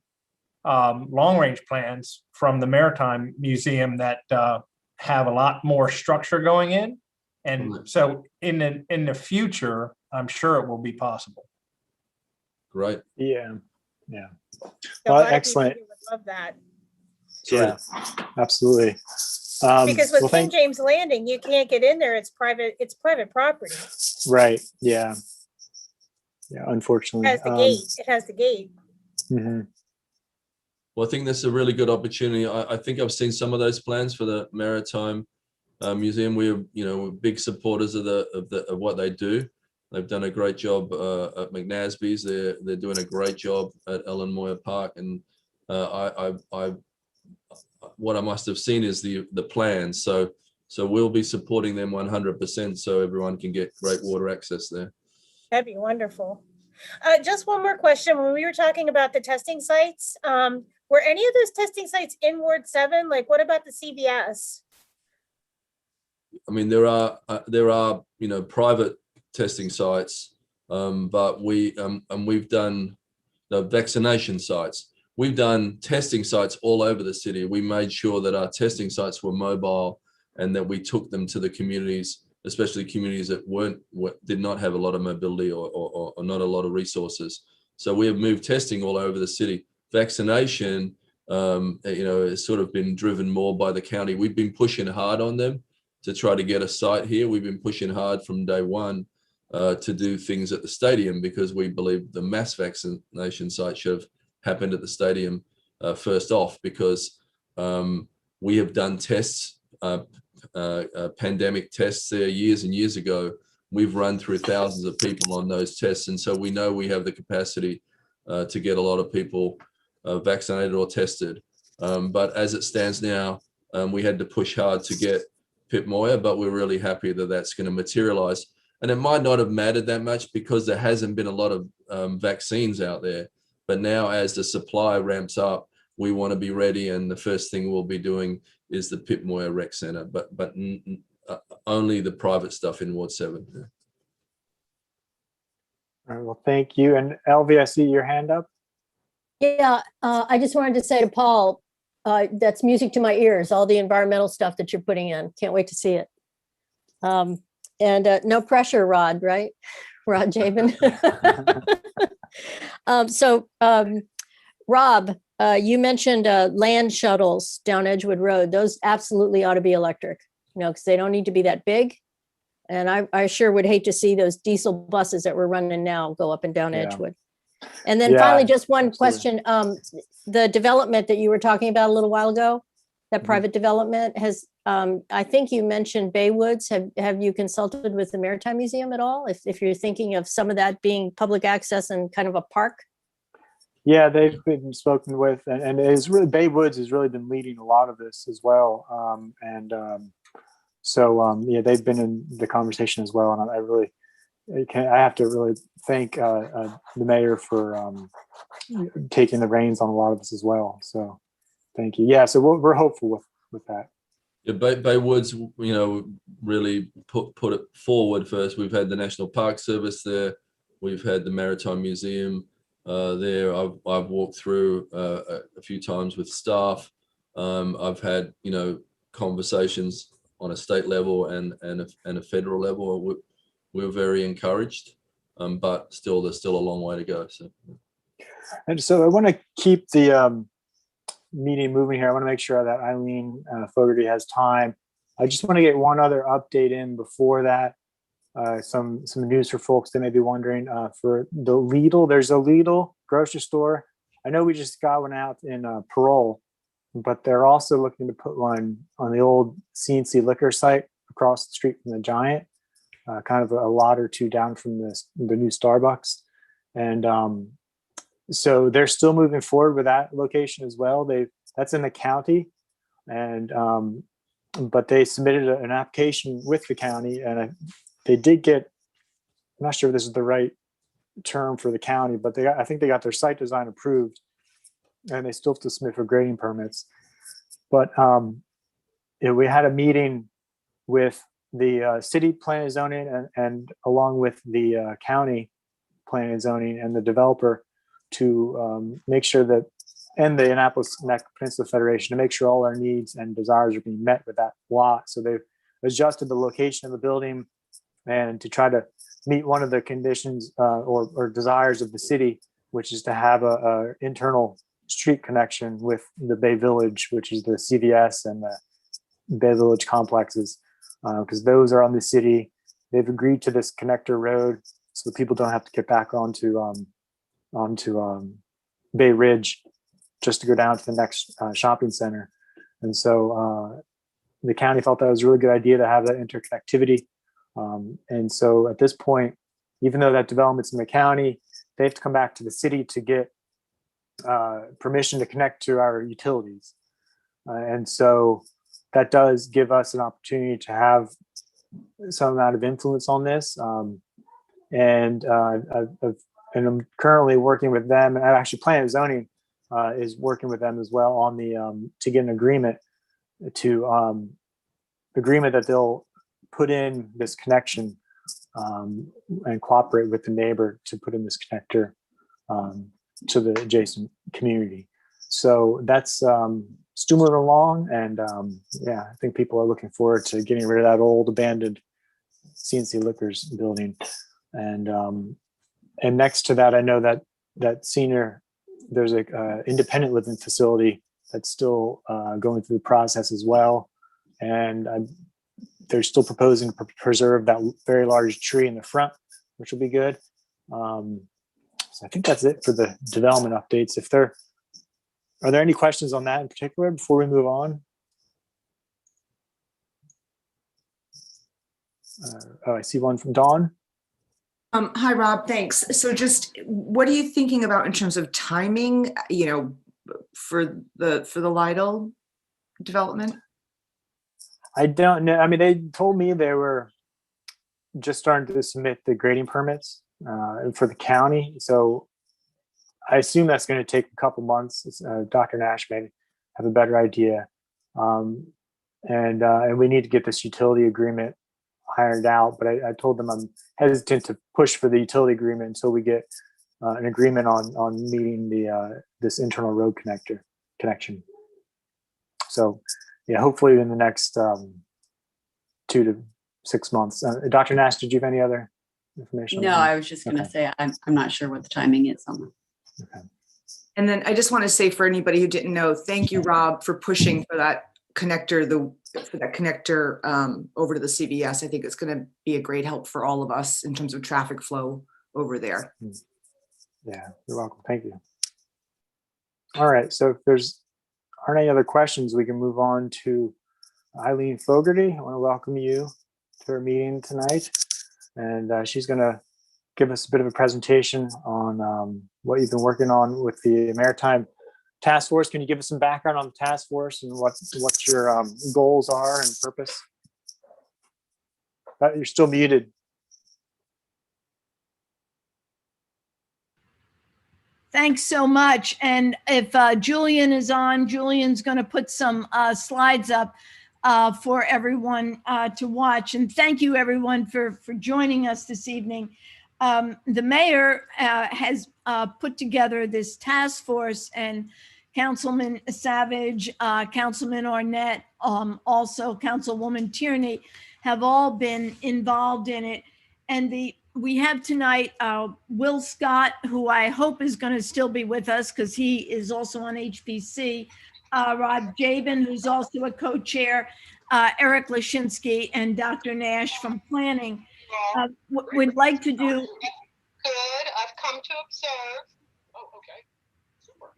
long-range plans from the Maritime Museum that have a lot more structure going in. And so in the future, I'm sure it will be possible. Great. Yeah. So Well, excellent. would love that. Yeah, absolutely. Because with King James Landing, you can't get in there. It's private property. Right. Yeah. Unfortunately. It has the gate. It has the gate. Mm-hmm. Well, I think that's a really good opportunity. I think I've seen some of those plans for the Maritime Museum. We're big supporters of what they do. They've done a great job at McNasby's. They're doing a great job at Ellen Moyer Park, and what I must have seen is the plans. So we'll be supporting them 100%, so everyone can get great water access there. That'd be wonderful. Just one more question. When we were talking about the testing sites, were any of those testing sites in Ward 7? Like, what about the CVS? I mean, there are private testing sites But we've done the vaccination sites. We've done testing sites all over the city. We made sure that our testing sites were mobile and that we took them to the communities, especially communities that did not have a lot of mobility or not a lot of resources. So we have moved testing all over the city. Vaccination, has sort of been driven more by the county. We've been pushing hard on them to try to get a site here. We've been pushing hard from day one to do things at the stadium because we believe the mass vaccination site should have happened at the stadium first off, because we have done tests, pandemic tests there years and years ago. We've run through thousands of people on those tests. And so we know we have the capacity to get a lot of people vaccinated or tested. But as it stands now, we had to push hard to get Pip Moyer, but we're really happy that that's going to materialize. And it might not have mattered that much because there hasn't been a lot of vaccines out there. But now as the supply ramps up, we want to be ready. And the first thing we'll be doing is the Pip Moyer Rec Center, but only the private stuff in Ward 7. All right, well, thank you. And Elvie, I see your hand up. Yeah, I just wanted to say to Paul, that's music to my ears, all the environmental stuff that you're putting in. Can't wait to see it. And no pressure, Rod, right? Rod Jabin. Rob, you mentioned land shuttles down Edgewood Road. Those absolutely ought to be electric, because they don't need to be that big. And I sure would hate to see those diesel buses that we're running now go up and down Edgewood. And then finally, just one question. The development that you were talking about a little while ago, that private development has, I think you mentioned Baywoods. Have you consulted with the Maritime Museum at all? If you're thinking of some of that being public access and kind of a park? Yeah, they've been spoken with, and it's really, Baywoods has really been leading a lot of this as well. Yeah, they've been in the conversation as well. And I have to really thank the mayor for taking the reins on a lot of this as well. So thank you. Yeah, so we're hopeful with that. Yeah, Baywoods, really put it forward first. We've had the National Park Service there. We've had the Maritime Museum there. I've walked through a few times with staff. I've had conversations on a state level and a federal level. We're very encouraged, but there's still a long way to go. And so I want to keep the meeting moving here. I want to make sure that Eileen Fogarty has time. I just want to get one other update in before that. Some news for folks that may be wondering. For the Lidl, there's a Lidl grocery store. I know we just got one out in Parole, but they're also looking to put one on the old C&C liquor site across the street from the Giant, kind of a lot or two down from the new Starbucks. And so they're still moving forward with that location as well. That's in the county, and but they submitted an application with the county, and they did get, I'm not sure if this is the right term for the county, but I think they got their site design approved, and they still have to submit for grading permits. But we had a meeting with the city planning and zoning and along with the county planning and zoning and the developer to make sure that, and the Annapolis Neck Peninsula Federation, to make sure all our needs and desires are being met with that lot. So they've adjusted the location of the building and to try to meet one of the conditions or desires of the city, which is to have a internal street connection with the Bay Village, which is the CVS and the Bay Village complexes, because those are on the city. They've agreed to this connector road so that people don't have to get back onto Bay Ridge just to go down to the next shopping center. And so the county felt that was a really good idea to have that interconnectivity. And so at this point, even though that development's in the county, they have to come back to the city to get permission to connect to our utilities. And so that does give us an opportunity to have some amount of influence on this. And I'm currently working with them, and actually Planning and Zoning is working with them as well on the to get an agreement that they'll put in this connection and cooperate with the neighbor to put in this connector to the adjacent community. So that's still moving along, and yeah, I think people are looking forward to getting rid of that old abandoned CNC Liquors building. And next to that, I know that senior, there's a independent living facility that's still going through the process as well, and they're still proposing to preserve that very large tree in the front, which will be good. So I think that's it for the development updates. Are there any questions on that in particular before we move on? I see one from Dawn. Hi, Rob. Thanks. So just what are you thinking about in terms of timing, for the Lidl development? I don't know. I mean, they told me they were just starting to submit the grading permits for the county. So I assume that's going to take a couple months. Dr. Nash may have a better idea. And we need to get this utility agreement ironed out, but I told them I'm hesitant to push for the utility agreement until we get an agreement on meeting this internal road connection. So yeah, hopefully in the next 2 to 6 months. Dr. Nash, did you have any other information? No, I was just going to say, I'm not sure what the timing is on that. Okay. And then I just want to say for anybody who didn't know, thank you, Rob, for pushing for that connector, over to the CVS. I think it's going to be a great help for all of us in terms of traffic flow over there. Yeah, you're welcome. Thank you. All right, so if there's aren't any other questions, we can move on to Eileen Fogarty. I want to welcome you to our meeting tonight, and she's going to give us a bit of a presentation on what you've been working on with the Maritime Task Force. Can you give us some background on the task force and what your goals are and purpose? You're still muted. Thanks so much. And if Julian is on, Julian's going to put some slides up for everyone to watch. And thank you, everyone, for joining us this evening. The mayor has put together this task force, and Councilman Savidge, Councilman Arnett, also Councilwoman Tierney have all been involved in it. And we have tonight Will Scott, who I hope is going to still be with us because he is also on HPC, Rod Jabin, who's also a co-chair, Eric Lashinsky, and Dr. Nash from planning. What we'd like to do. Good, I've come to observe. Oh, okay, super.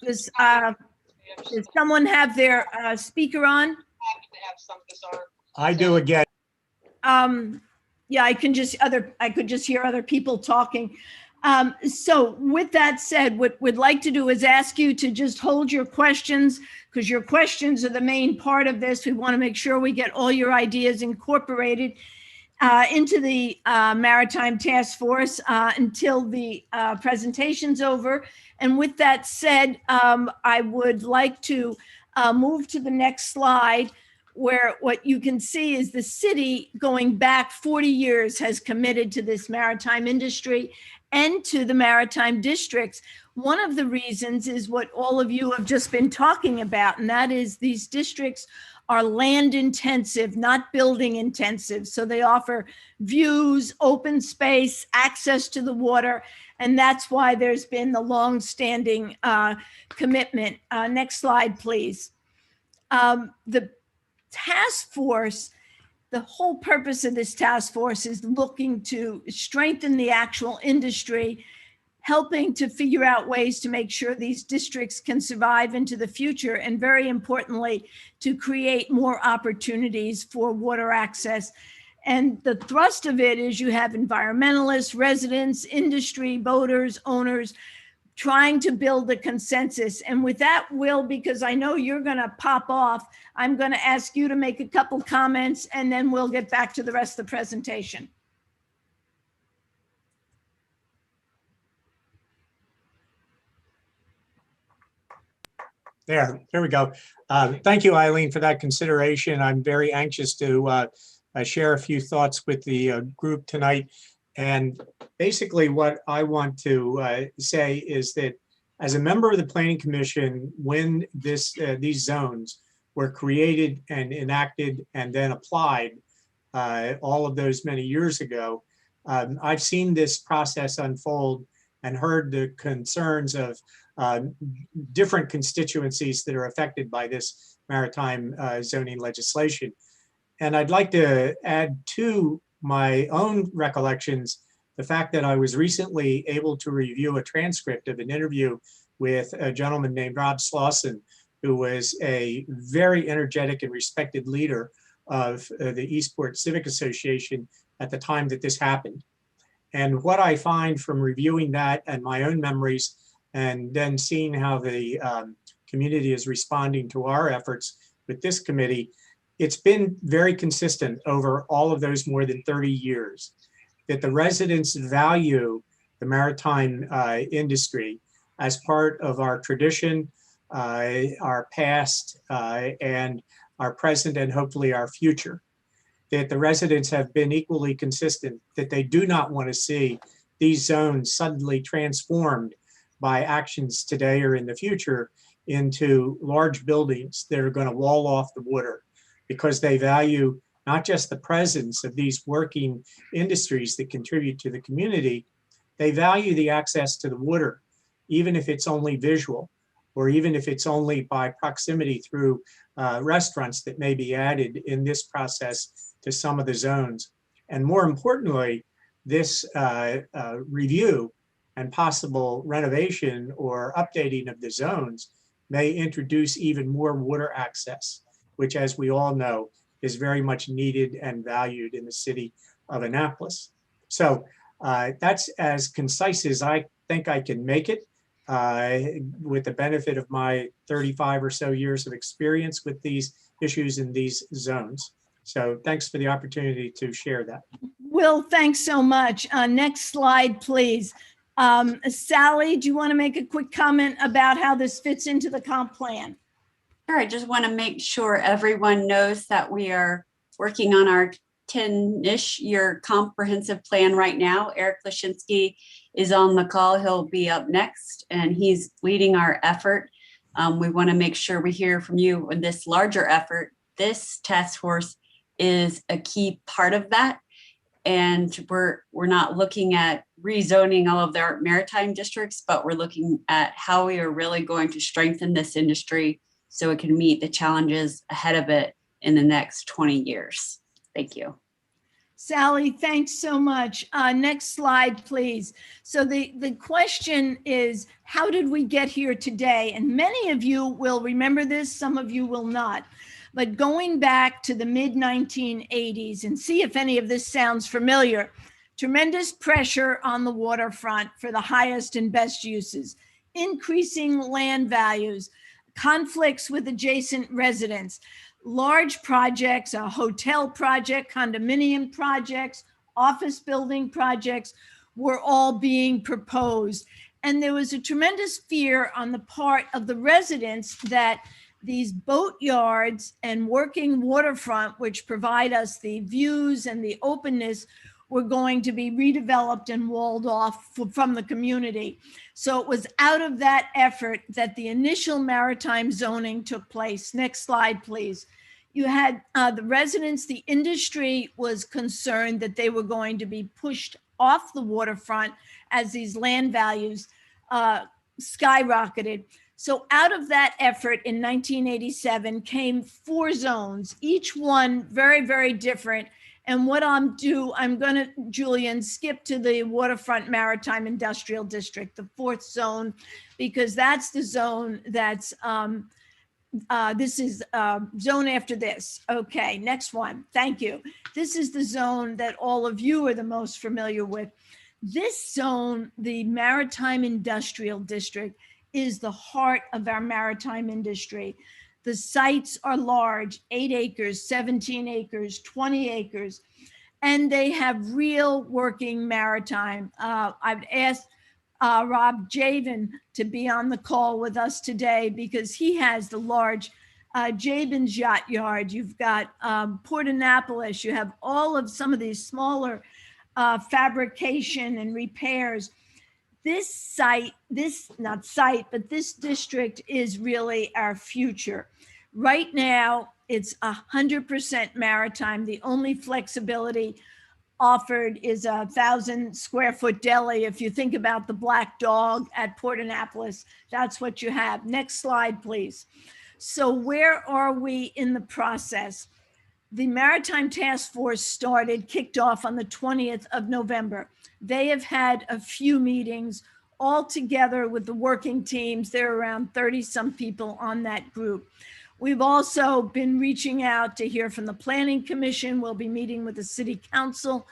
Does someone have their speaker on? I do again. Yeah, I could just hear other people talking. So with that said, what we'd like to do is ask you to just hold your questions, because your questions are the main part of this. We want to make sure we get all your ideas incorporated into the Maritime Task Force until the presentation's over. And with that said, I would like to move to the next slide, where what you can see is the city going back 40 years has committed to this maritime industry and to the maritime districts. One of the reasons is what all of you have just been talking about, and that is these districts are land intensive, not building intensive. So they offer views, open space, access to the water, and that's why there's been the long-standing commitment. Next slide, please. The task force, the whole purpose of this task force is looking to strengthen the actual industry, helping to figure out ways to make sure these districts can survive into the future, and very importantly, to create more opportunities for water access. And the thrust of it is you have environmentalists, residents, industry, boaters, owners, trying to build a consensus. And with that, Will, because I know you're going to pop off, I'm going to ask you to make a couple comments, and then we'll get back to the rest of the presentation. There we go. Thank you, Eileen, for that consideration. I'm very anxious to share a few thoughts with the group tonight. And basically what I want to say is that as a member of the Planning Commission, when these zones were created and enacted and then applied, all of those many years ago, I've seen this process unfold and heard the concerns of different constituencies that are affected by this maritime zoning legislation. And I'd like to add to my own recollections the fact that I was recently able to review a transcript of an interview with a gentleman named Rob Slauson, who was a very energetic and respected leader of the Eastport Civic Association at the time that this happened. And what I find from reviewing that and my own memories, and then seeing how the community is responding to our efforts with this committee, it's been very consistent over all of those more than 30 years that the residents value the maritime industry as part of our tradition, our past, and our present, and hopefully our future. That the residents have been equally consistent that they do not want to see these zones suddenly transformed by actions today or in the future into large buildings that are going to wall off the water, because they value not just the presence of these working industries that contribute to the community, they value the access to the water, even if it's only visual, or even if it's only by proximity through restaurants that may be added in this process to some of the zones. And more importantly, this review and possible renovation or updating of the zones may introduce even more water access, which, as we all know, is very much needed and valued in the city of Annapolis. So that's as concise as I think I can make it, with the benefit of my 35 or so years of experience with these issues in these zones. So thanks for the opportunity to share that. Will, thanks so much. Next slide, please. Sally, do you want to make a quick comment about how this fits into the comp plan? Sure, I just want to make sure everyone knows that we are working on our 10-ish year comprehensive plan right now. Eric Lashinsky is on the call. He'll be up next, and he's leading our effort. We want to make sure we hear from you in this larger effort. This task force is a key part of that. And we're not looking at rezoning all of their maritime districts, but we're looking at how we are really going to strengthen this industry so it can meet the challenges ahead of it in the next 20 years. Thank you. Sally, thanks so much. Next slide, please. So the question is, how did we get here today? And many of you will remember this, some of you will not. But going back to the mid-1980s, and see if any of this sounds familiar, tremendous pressure on the waterfront for the highest and best uses, increasing land values, conflicts with adjacent residents, large projects, a hotel project, condominium projects, office building projects were all being proposed. And there was a tremendous fear on the part of the residents that these boat yards and working waterfront, which provide us the views and the openness, were going to be redeveloped and walled off from the community. So it was out of that effort that the initial maritime zoning took place. Next slide, please. You had the residents, the industry was concerned that they were going to be pushed off the waterfront as these land values skyrocketed. So out of that effort in 1987 came 4 zones, each one very, very different. And what I'm going to, Julian, skip to the Waterfront Maritime Industrial District, the 4th zone, because that's the zone that's, this is zone after this. Okay, next one. Thank you. This is the zone that all of you are the most familiar with. This zone, the Maritime Industrial District, is the heart of our maritime industry. The sites are large, 8 acres, 17 acres, 20 acres, and they have real working maritime. I've asked Rob Javen to be on the call with us today because he has the large Jabin's Yacht Yard, you've got Port Annapolis, you have all of some of these smaller fabrication and repairs. This site, but this district is really our future. Right now, it's 100% maritime. The only flexibility offered is 1,000-square-foot deli. If you think about the Black Dog at Port Annapolis, that's what you have. Next slide, please. So where are we in the process? The Maritime Task Force kicked off on the 20th of November. They have had a few meetings all together with the working teams. There are around 30-some people on that group. We've also been reaching out to hear from the Planning Commission. We'll be meeting with the City Council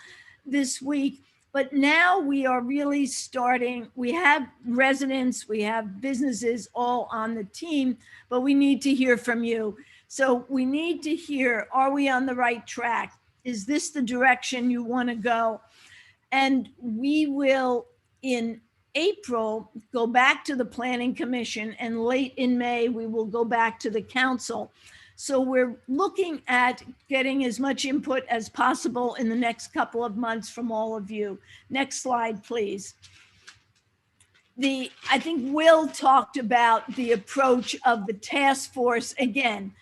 this week. But now we are really starting. We have residents, we have businesses all on the team, but we need to hear from you. So we need to hear, are we on the right track? Is this the direction you want to go? And we will, in April, go back to the Planning Commission, and late in May, we will go back to the council. So we're looking at getting as much input as possible in the next couple of months from all of you. Next slide, please. I think Will talked about the approach of the task force, again,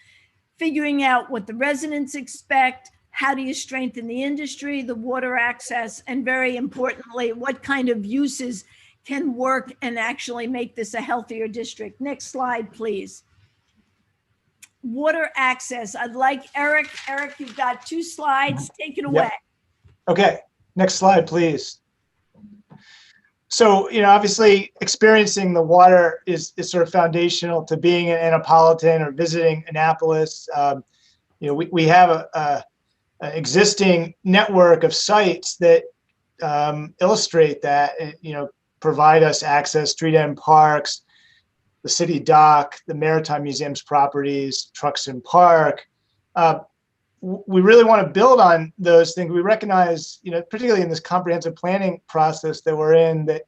figuring out what the residents expect, how do you strengthen the industry, the water access, and very importantly, what kind of uses can work and actually make this a healthier district. Next slide, please. Water access. I'd like Eric. Eric, you've got 2 slides. Take it away. Okay, next slide, please. So, obviously experiencing the water is sort of foundational to being an Annapolitan or visiting Annapolis. We have an existing network of sites that illustrate that, provide us access, street end parks, the city dock, the Maritime Museum's properties, Traxton Park. We really want to build on those things. We recognize, particularly in this comprehensive planning process that we're in, that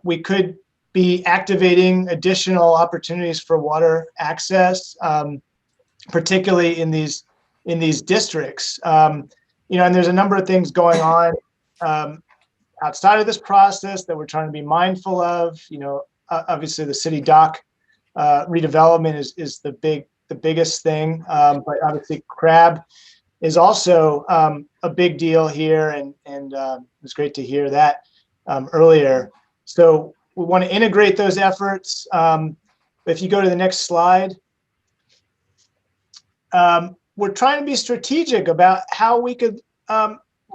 we could be activating additional opportunities for water access, particularly in these districts. And there's a number of things going on outside of this process that we're trying to be mindful of. Obviously the city dock redevelopment is the biggest thing, but obviously crab is also a big deal here, and it was great to hear that earlier. So we want to integrate those efforts. If you go to the next slide, we're trying to be strategic about how we could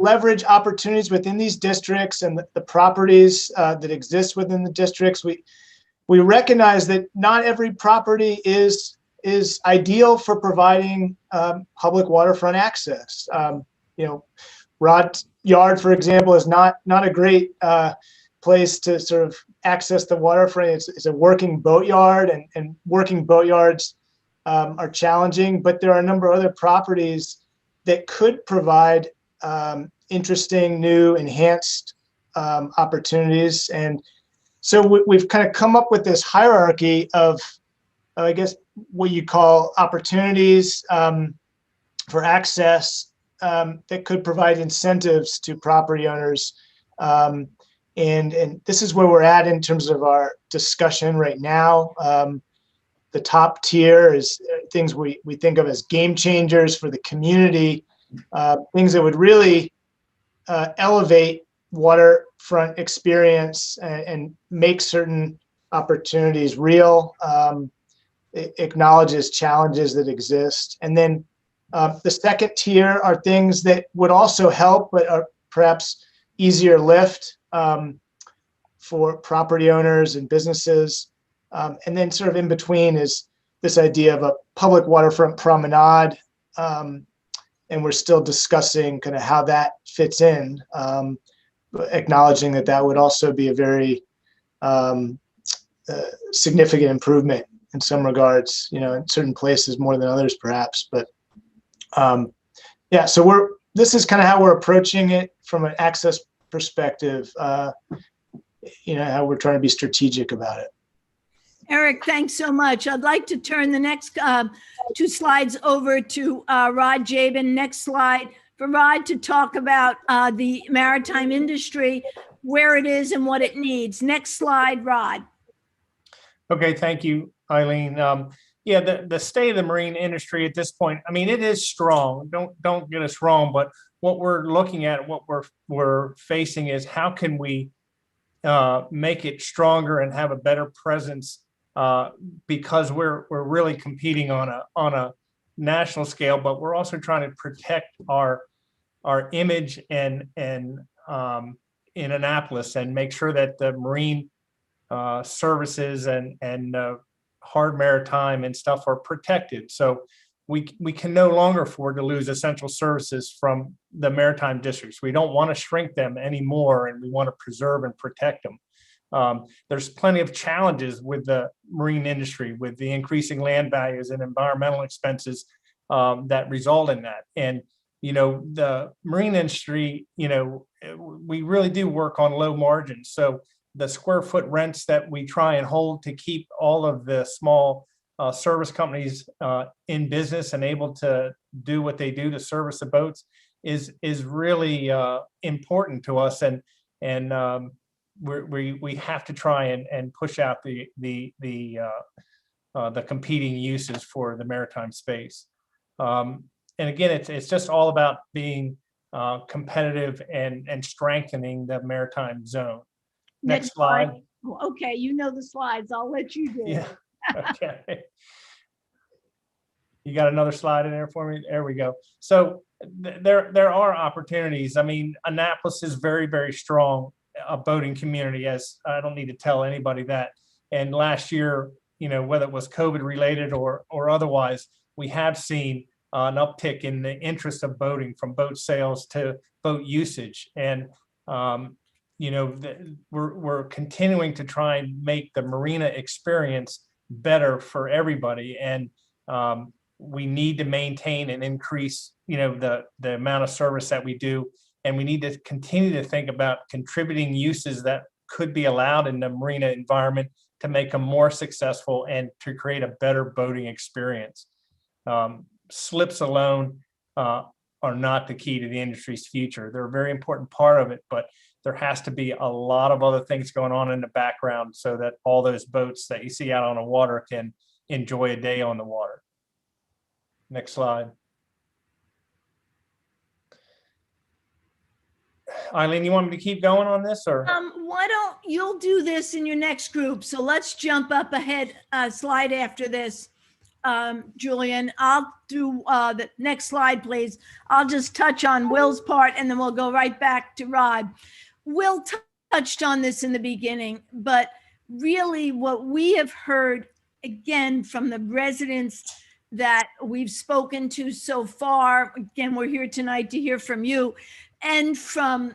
leverage opportunities within these districts and the properties that exist within the districts. We recognize that not every property is ideal for providing public waterfront access. Rod Yard, for example, is not a great place to sort of access the waterfront. It's a working boatyard, and working boatyards are challenging, but there are a number of other properties that could provide interesting, new, enhanced opportunities. And so we've kind of come up with this hierarchy of, I guess, what you call opportunities for access that could provide incentives to property owners. And this is where we're at in terms of our discussion right now. The top tier is things we think of as game changers for the community, things that would really elevate waterfront experience and make certain opportunities real. It acknowledges challenges that exist. And then the second tier are things that would also help, but are perhaps easier lift for property owners and businesses. And then sort of in between is this idea of a public waterfront promenade. And we're still discussing kind of how that fits in, acknowledging that would also be a very significant improvement in some regards, in certain places more than others perhaps. But yeah, so this is kind of how we're approaching it from an access perspective, how we're trying to be strategic about it. Eric, thanks so much. I'd like to turn the next two slides over to Rod Jabin. Next slide for Rod to talk about the maritime industry, where it is and what it needs. Next slide, Rod. Okay, thank you, Eileen. Yeah, the state of the marine industry at this point, I mean, it is strong. Don't get us wrong, but what we're looking at, what we're facing is how can we make it stronger and have a better presence, because we're really competing on a national scale, but we're also trying to protect our image and in Annapolis, and make sure that the marine services and hard maritime and stuff are protected. So we can no longer afford to lose essential services from the maritime districts. We don't want to shrink them anymore, and we want to preserve and protect them. There's plenty of challenges with the marine industry, with the increasing land values and environmental expenses that result in that. And, you know, the marine industry, you know, we really do work on low margins. So the square foot rents that we try and hold to keep all of the small service companies in business and able to do what they do to service the boats is really important to us. And we have to try and push out the competing uses for the maritime space. And again, it's just all about being competitive and strengthening the maritime zone. Next slide. Okay, you know the slides. I'll let you do it. Yeah. Okay. You got another slide in there for me? There we go. So there are opportunities. I mean, Annapolis is very, very strong, a boating community, as I don't need to tell anybody that. And last year, you know, whether it was COVID related or otherwise, we have seen an uptick in the interest of boating, from boat sales to boat usage. And you know, we're continuing to try and make the marina experience better for everybody. And we need to maintain and increase, you know, the amount of service that we do. And we need to continue to think about contributing uses that could be allowed in the marina environment to make them more successful and to create a better boating experience. Slips alone are not the key to the industry's future. They're a very important part of it, but there has to be a lot of other things going on in the background so that all those boats that you see out on the water can enjoy a day on the water. Next slide. Eileen, you want me to keep going on this, or? Why don't you'll do this in your next group? So let's jump up ahead, slide after this. Julian, I'll do the next slide, please. I'll just touch on Will's part and then we'll go right back to Rod. Will touched on this in the beginning, but really what we have heard again from the residents that we've spoken to so far, again, we're here tonight to hear from you, and from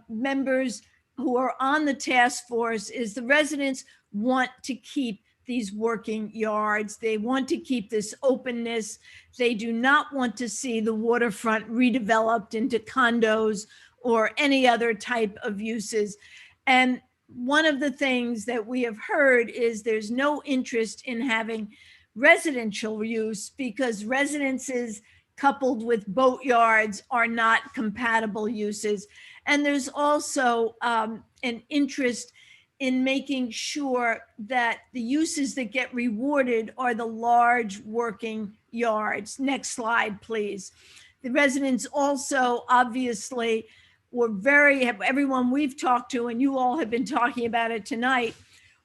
members who are on the task force, is the residents want to keep these working yards. They want to keep this openness. They do not want to see the waterfront redeveloped into condos or any other type of uses. And one of the things that we have heard is there's no interest in having residential use because residences coupled with boatyards are not compatible uses. And there's also an interest in making sure that the uses that get rewarded are the large working yards. Next slide, please. The residents also obviously were everyone we've talked to, and you all have been talking about it tonight,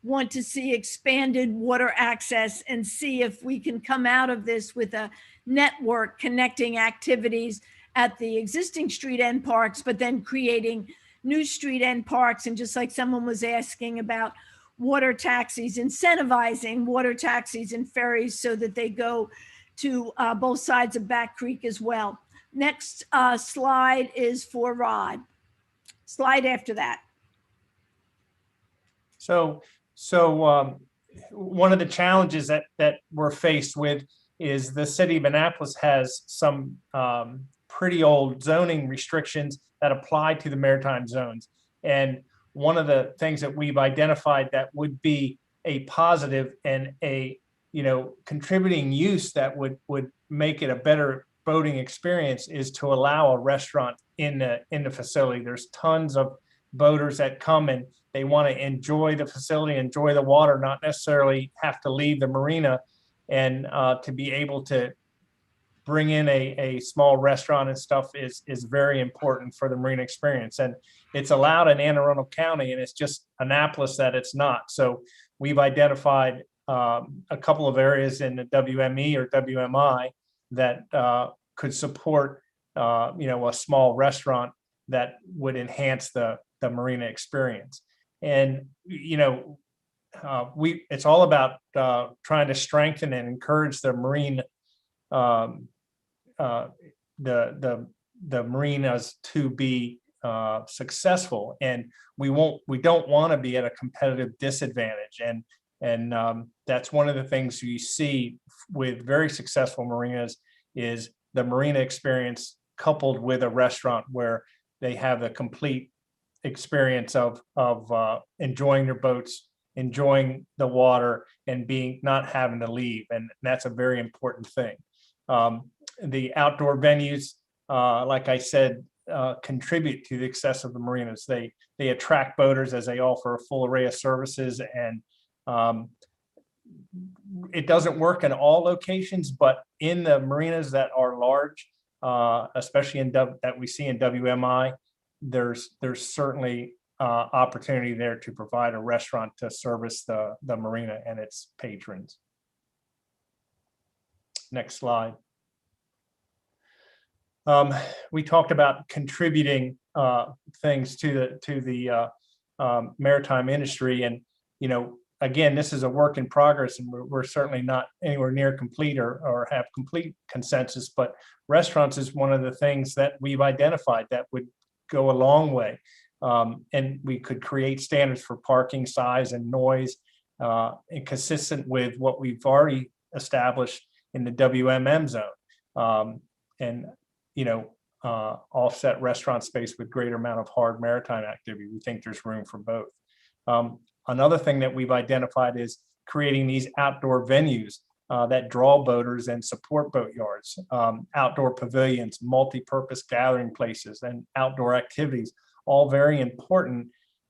want to see expanded water access and see if we can come out of this with a network connecting activities at the existing street end parks, but then creating new street end parks. And just like someone was asking about water taxis, incentivizing water taxis and ferries so that they go to both sides of Back Creek as well. Next slide is for Rod. Slide after that. So one of the challenges that we're faced with is the city of Annapolis has some pretty old zoning restrictions that apply to the maritime zones. And one of the things that we've identified that would be a positive and a, contributing use that would make it a better boating experience is to allow a restaurant in the facility. There's tons of boaters that come and they want to enjoy the facility, enjoy the water, not necessarily have to leave the marina, and to be able to bring in a small restaurant and stuff is very important for the marina experience. And it's allowed in Anne Arundel County, and it's just Annapolis that it's not. So we've identified a couple of areas in the WME or WMI that could support, a small restaurant that would enhance the marina experience. And, it's all about trying to strengthen and encourage the marine, the marinas to be successful. And we don't want to be at a competitive disadvantage. And that's one of the things you see with very successful marinas is the marina experience coupled with a restaurant where they have the complete experience of enjoying their boats, enjoying the water, and not having to leave. And that's a very important thing. The outdoor venues, like I said, contribute to the success of the marinas. They attract boaters as they offer a full array of services, and it doesn't work in all locations, but in the marinas that are large, especially that we see in WMI, there's certainly opportunity there to provide a restaurant to service the marina and its patrons. Next slide. We talked about contributing things to the maritime industry, and again, this is a work in progress, and we're certainly not anywhere near complete or have complete consensus. But restaurants is one of the things that we've identified that would go a long way, and we could create standards for parking size and noise, and consistent with what we've already established in the WMM zone, and offset restaurant space with greater amount of hard maritime activity. We think there's room for both. Another thing that we've identified is creating these outdoor venues that draw boaters and support boat yards, outdoor pavilions, multi-purpose gathering places, and outdoor activities, all very important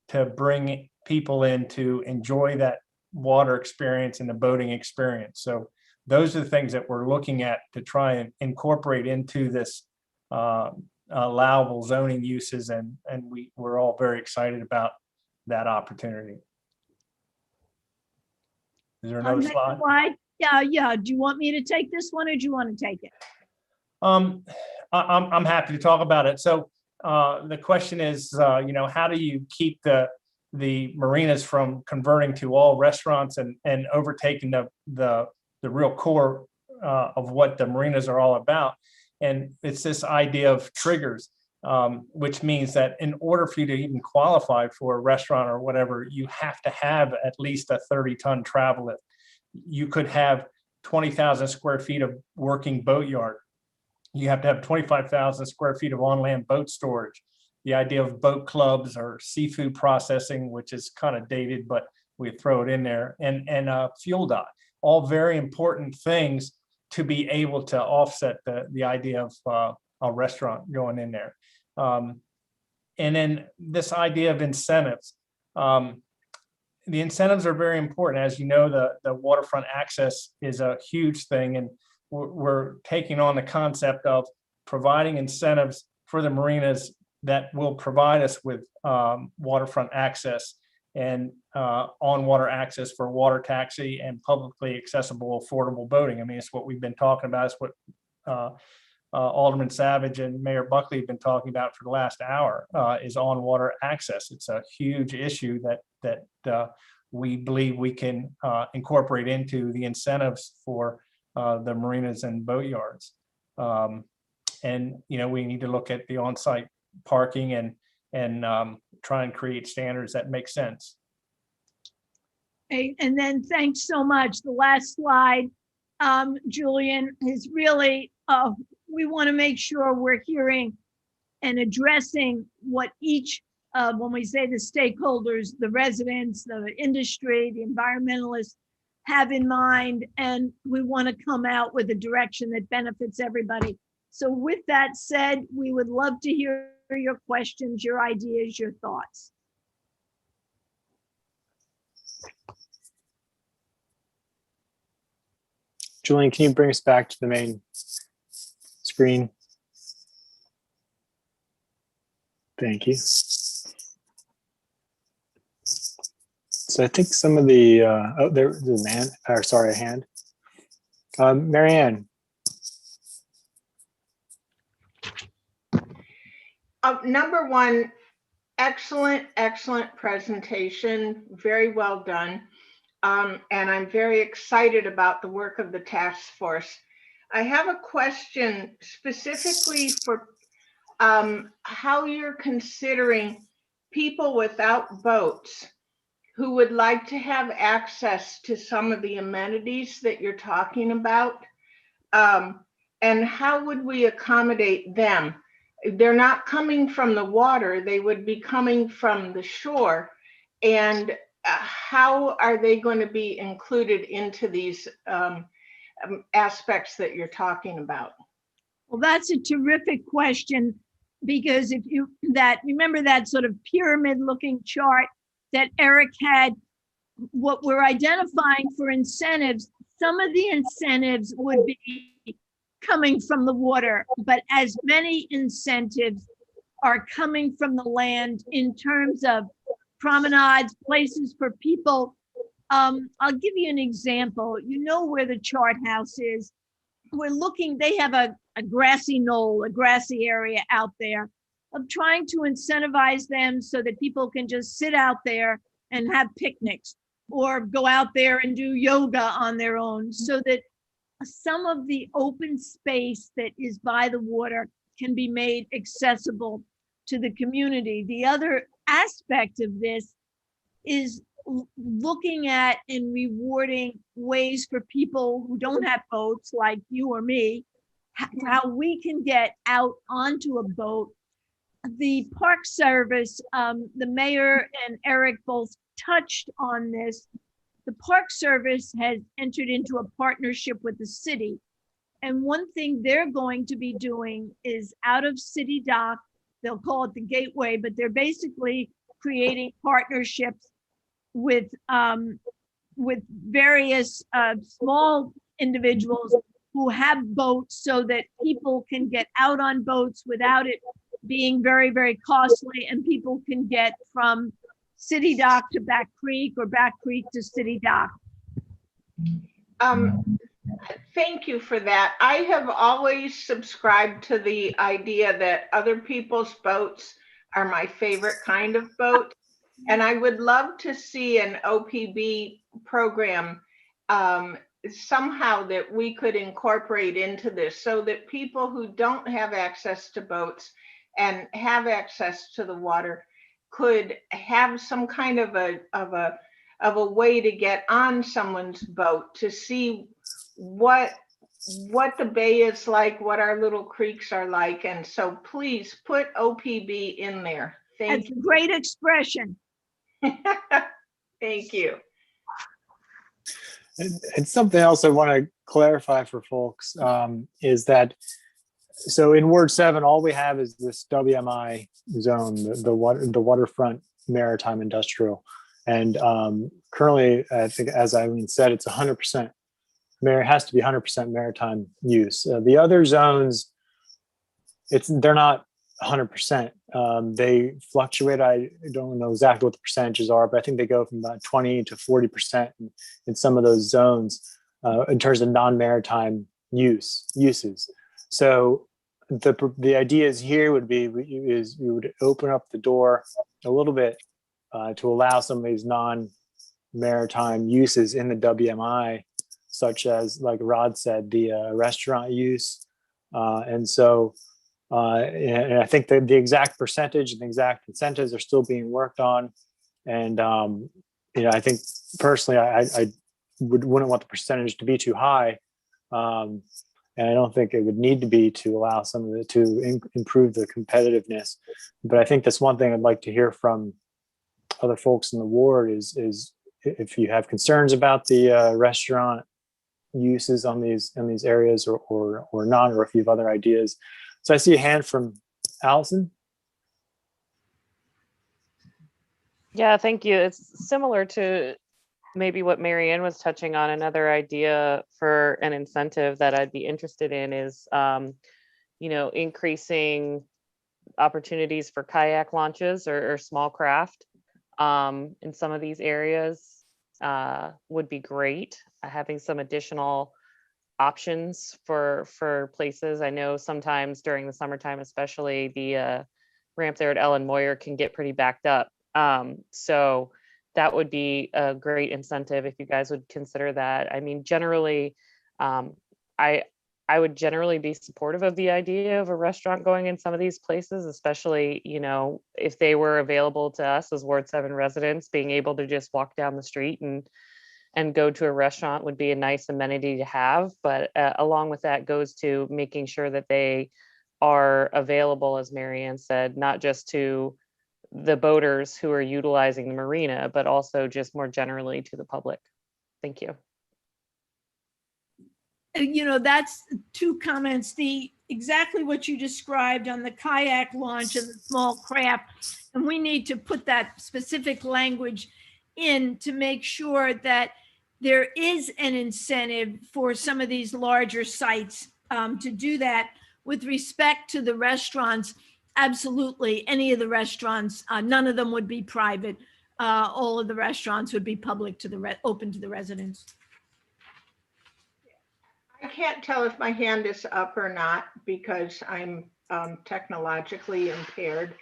to bring people in to enjoy that water experience and the boating experience. So those are the things that we're looking at to try and incorporate into this allowable zoning uses, and we're all very excited about that opportunity. Is there another slide? Yeah. Do you want me to take this one, or do you want to take it? I'm happy to talk about it. So the question is, how do you keep the marinas from converting to all restaurants and overtaking the real core of what the marinas are all about? And it's this idea of triggers, which means that in order for you to even qualify for a restaurant or whatever, you have to have at least a 30-ton travel lift. You could have 20,000 square feet of working boat yard. You have to have 25,000 square feet of on-land boat storage. The idea of boat clubs or seafood processing, which is kind of dated, but we throw it in there, and fuel dock, all very important things to be able to offset the idea of a restaurant going in there. And then this idea of incentives. The incentives are very important. As you know, the waterfront access is a huge thing, and we're taking on the concept of providing incentives for the marinas that will provide us with waterfront access and on-water access for water taxi and publicly accessible, affordable boating. I mean, it's what we've been talking about. It's what Alderman Savidge and Mayor Buckley have been talking about for the last hour, is on-water access. It's a huge issue that we believe we can incorporate into the incentives for the marinas and boat yards. And we need to look at the on-site parking and try and create standards that make sense. And then thanks so much. The last slide, Julian, is really, we want to make sure we're hearing and addressing what each when we say the stakeholders, the residents, the industry, the environmentalists have in mind, and we want to come out with a direction that benefits everybody. So with that said, we would love to hear your questions, your ideas, your thoughts. Julian, can you bring us back to the main screen? Thank you. So I think some of the, oh, there's a man, or sorry, a hand. Marianne. Number one, excellent presentation. Very well done. And I'm very excited about the work of the task force. I have a question specifically for how you're considering people without boats who would like to have access to some of the amenities that you're talking about. And how would we accommodate them? They're not coming from the water, they would be coming from the shore. And how are they going to be included into these aspects that you're talking about? Well, that's a terrific question, because if you remember that sort of pyramid looking chart that Eric had, what we're identifying for incentives, some of the incentives would be coming from the water, but as many incentives are coming from the land in terms of promenades, places for people. I'll give you an example. You know where the chart house is. We're looking, they have a grassy knoll, a grassy area out there, of trying to incentivize them so that people can just sit out there and have picnics or go out there and do yoga on their own, so that some of the open space that is by the water can be made accessible to the community. The other aspect of this is looking at and rewarding ways for people who don't have boats like you or me, how we can get out onto a boat. The Park Service, the mayor and Eric both touched on this. The Park Service has entered into a partnership with the city. And one thing they're going to be doing is out of City Dock, they'll call it the Gateway, but they're basically creating partnerships with various small individuals who have boats, so that people can get out on boats without it being very, very costly, and people can get from City Dock to Back Creek or Back Creek to City Dock. Thank you for that. I have always subscribed to the idea that other people's boats are my favorite kind of boat. And I would love to see an OPB program somehow that we could incorporate into this, so that people who don't have access to boats and have access to the water could have some kind of a way to get on someone's boat to see what the bay is like, what our little creeks are like. And so please put OPB in there. That's a great expression. Thank you. And something else I want to clarify for folks is that, so in Ward 7, all we have is this WMI zone, the waterfront maritime industrial. And currently, I think, as Eileen said, it's 100%. It has to be 100% maritime use. The other zones, they're not 100%. They fluctuate. I don't know exactly what the percentages are, but I think they go from about 20 to 40% in some of those zones in terms of non-maritime uses. So the ideas here would be we would open up the door a little bit to allow some of these non-maritime uses in the WMI, such as, like Rod said, the restaurant use. And I think that the exact percentage and the exact incentives are still being worked on. And I think personally, I wouldn't want the percentage to be too high. And I don't think it would need to be to allow some of it to improve the competitiveness. But I think that's one thing I'd like to hear from other folks in the ward is if you have concerns about the restaurant uses on these areas or not, or if you have other ideas. So I see a hand from Allison. Yeah, thank you. It's similar to maybe what Marianne was touching on. Another idea for an incentive that I'd be interested in is, increasing opportunities for kayak launches or small craft in some of these areas would be great. Having some additional options for places. I know sometimes during the summertime, especially the ramp there at Ellen Moyer can get pretty backed up. So that would be a great incentive if you guys would consider that. I mean, generally, I would generally be supportive of the idea of a restaurant going in some of these places, especially, if they were available to us as Ward 7 residents, being able to just walk down the street and go to a restaurant would be a nice amenity to have. But along with that goes to making sure that they are available, as Marianne said, not just to the boaters who are utilizing the marina, but also just more generally to the public. Thank you. That's two comments. Exactly what you described on the kayak launch and the small craft. And we need to put that specific language in to make sure that there is an incentive for some of these larger sites to do that. With respect to the restaurants, absolutely, any of the restaurants, none of them would be private. All of the restaurants would be public open to the residents. I can't tell if my hand is up or not because I'm technologically impaired,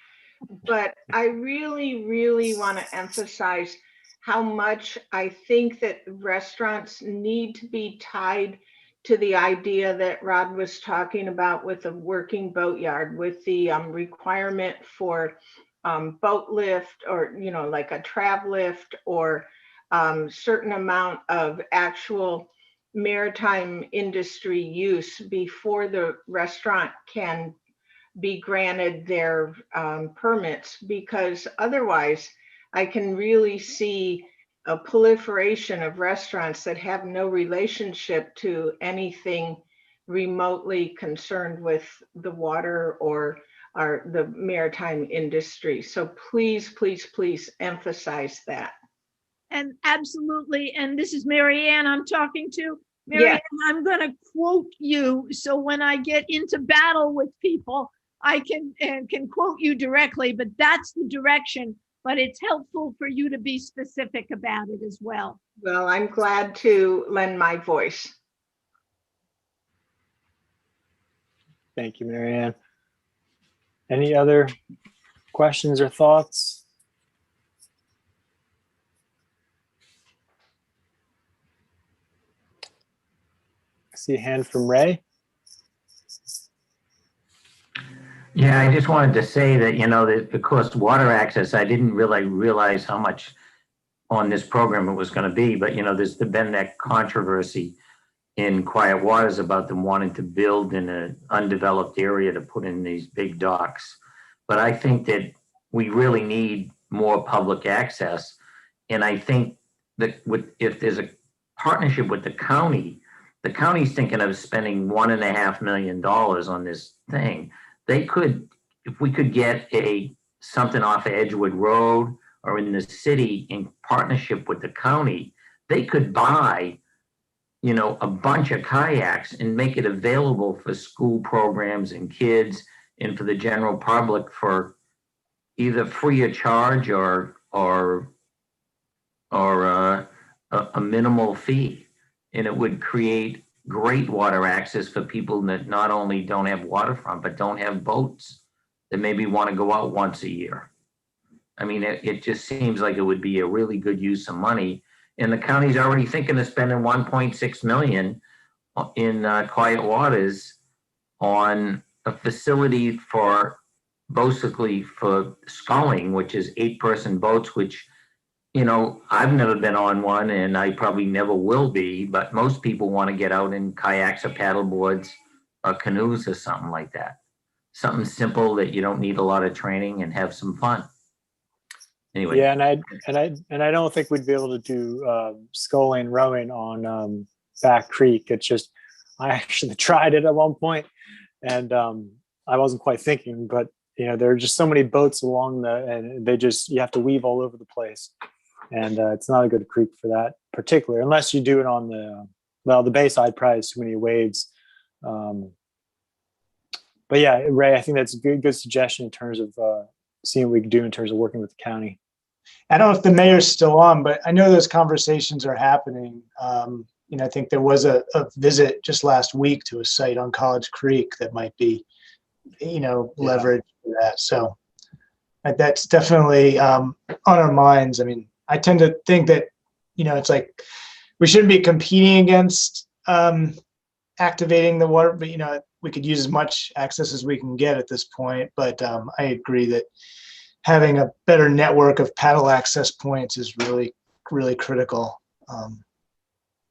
but I really, really want to emphasize how much I think that restaurants need to be tied to the idea that Rod was talking about with a working boatyard, with the requirement for boat lift or, like a trav lift or certain amount of actual maritime industry use before the restaurant can be granted their permits, because otherwise I can really see a proliferation of restaurants that have no relationship to anything remotely concerned with the water or the maritime industry. So please, please, please emphasize that. And absolutely, and this is Marianne I'm talking to. Marianne, I'm going to quote you, so when I get into battle with people, I can quote you directly, but that's the direction. But it's helpful for you to be specific about it as well. Well, I'm glad to lend my voice. Thank you, Marianne. Any other questions or thoughts? I see a hand from Ray. Yeah, I just wanted to say that, that because water access, I didn't really realize how much on this program it was going to be, but, there's been that controversy in Quiet Waters about them wanting to build in an undeveloped area to put in these big docks. But I think that we really need more public access. And I think that if there's a partnership with the county's thinking of spending $1.5 million on this thing. They could, if we could get something off of Edgewood Road or in the city in partnership with the county, they could buy, a bunch of kayaks and make it available for school programs and kids and for the general public for either free of charge or a minimal fee. And it would create great water access for people that not only don't have waterfront, but don't have boats that maybe want to go out once a year. I mean, it just seems like it would be a really good use of money. And the county's already thinking of spending $1.6 million in Quiet Waters on a facility for basically for sculling, which is 8-person boats, which I've never been on one and I probably never will be, but most people want to get out in kayaks or paddle boards or canoes or something like that. Something simple that you don't need a lot of training and have some fun. Anyway. Yeah, and I don't think we'd be able to do sculling and rowing on Back Creek. It's just, I actually tried it at one point, and I wasn't quite thinking, but there are just so many boats along and you have to weave all over the place, and it's not a good creek for that particular, unless you do it on the Bayside probably has too many waves. But yeah, Ray, I think that's a good suggestion in terms of seeing what we can do in terms of working with the county. I don't know if the mayor's still on, but I know those conversations are happening. I think there was a visit just last week to a site on College Creek that might be, leveraged for that. So that's definitely on our minds. I mean, I tend to think that, it's like we shouldn't be competing against activating the water, but, we could use as much access as we can get at this point. But I agree that having a better network of paddle access points is really, really critical.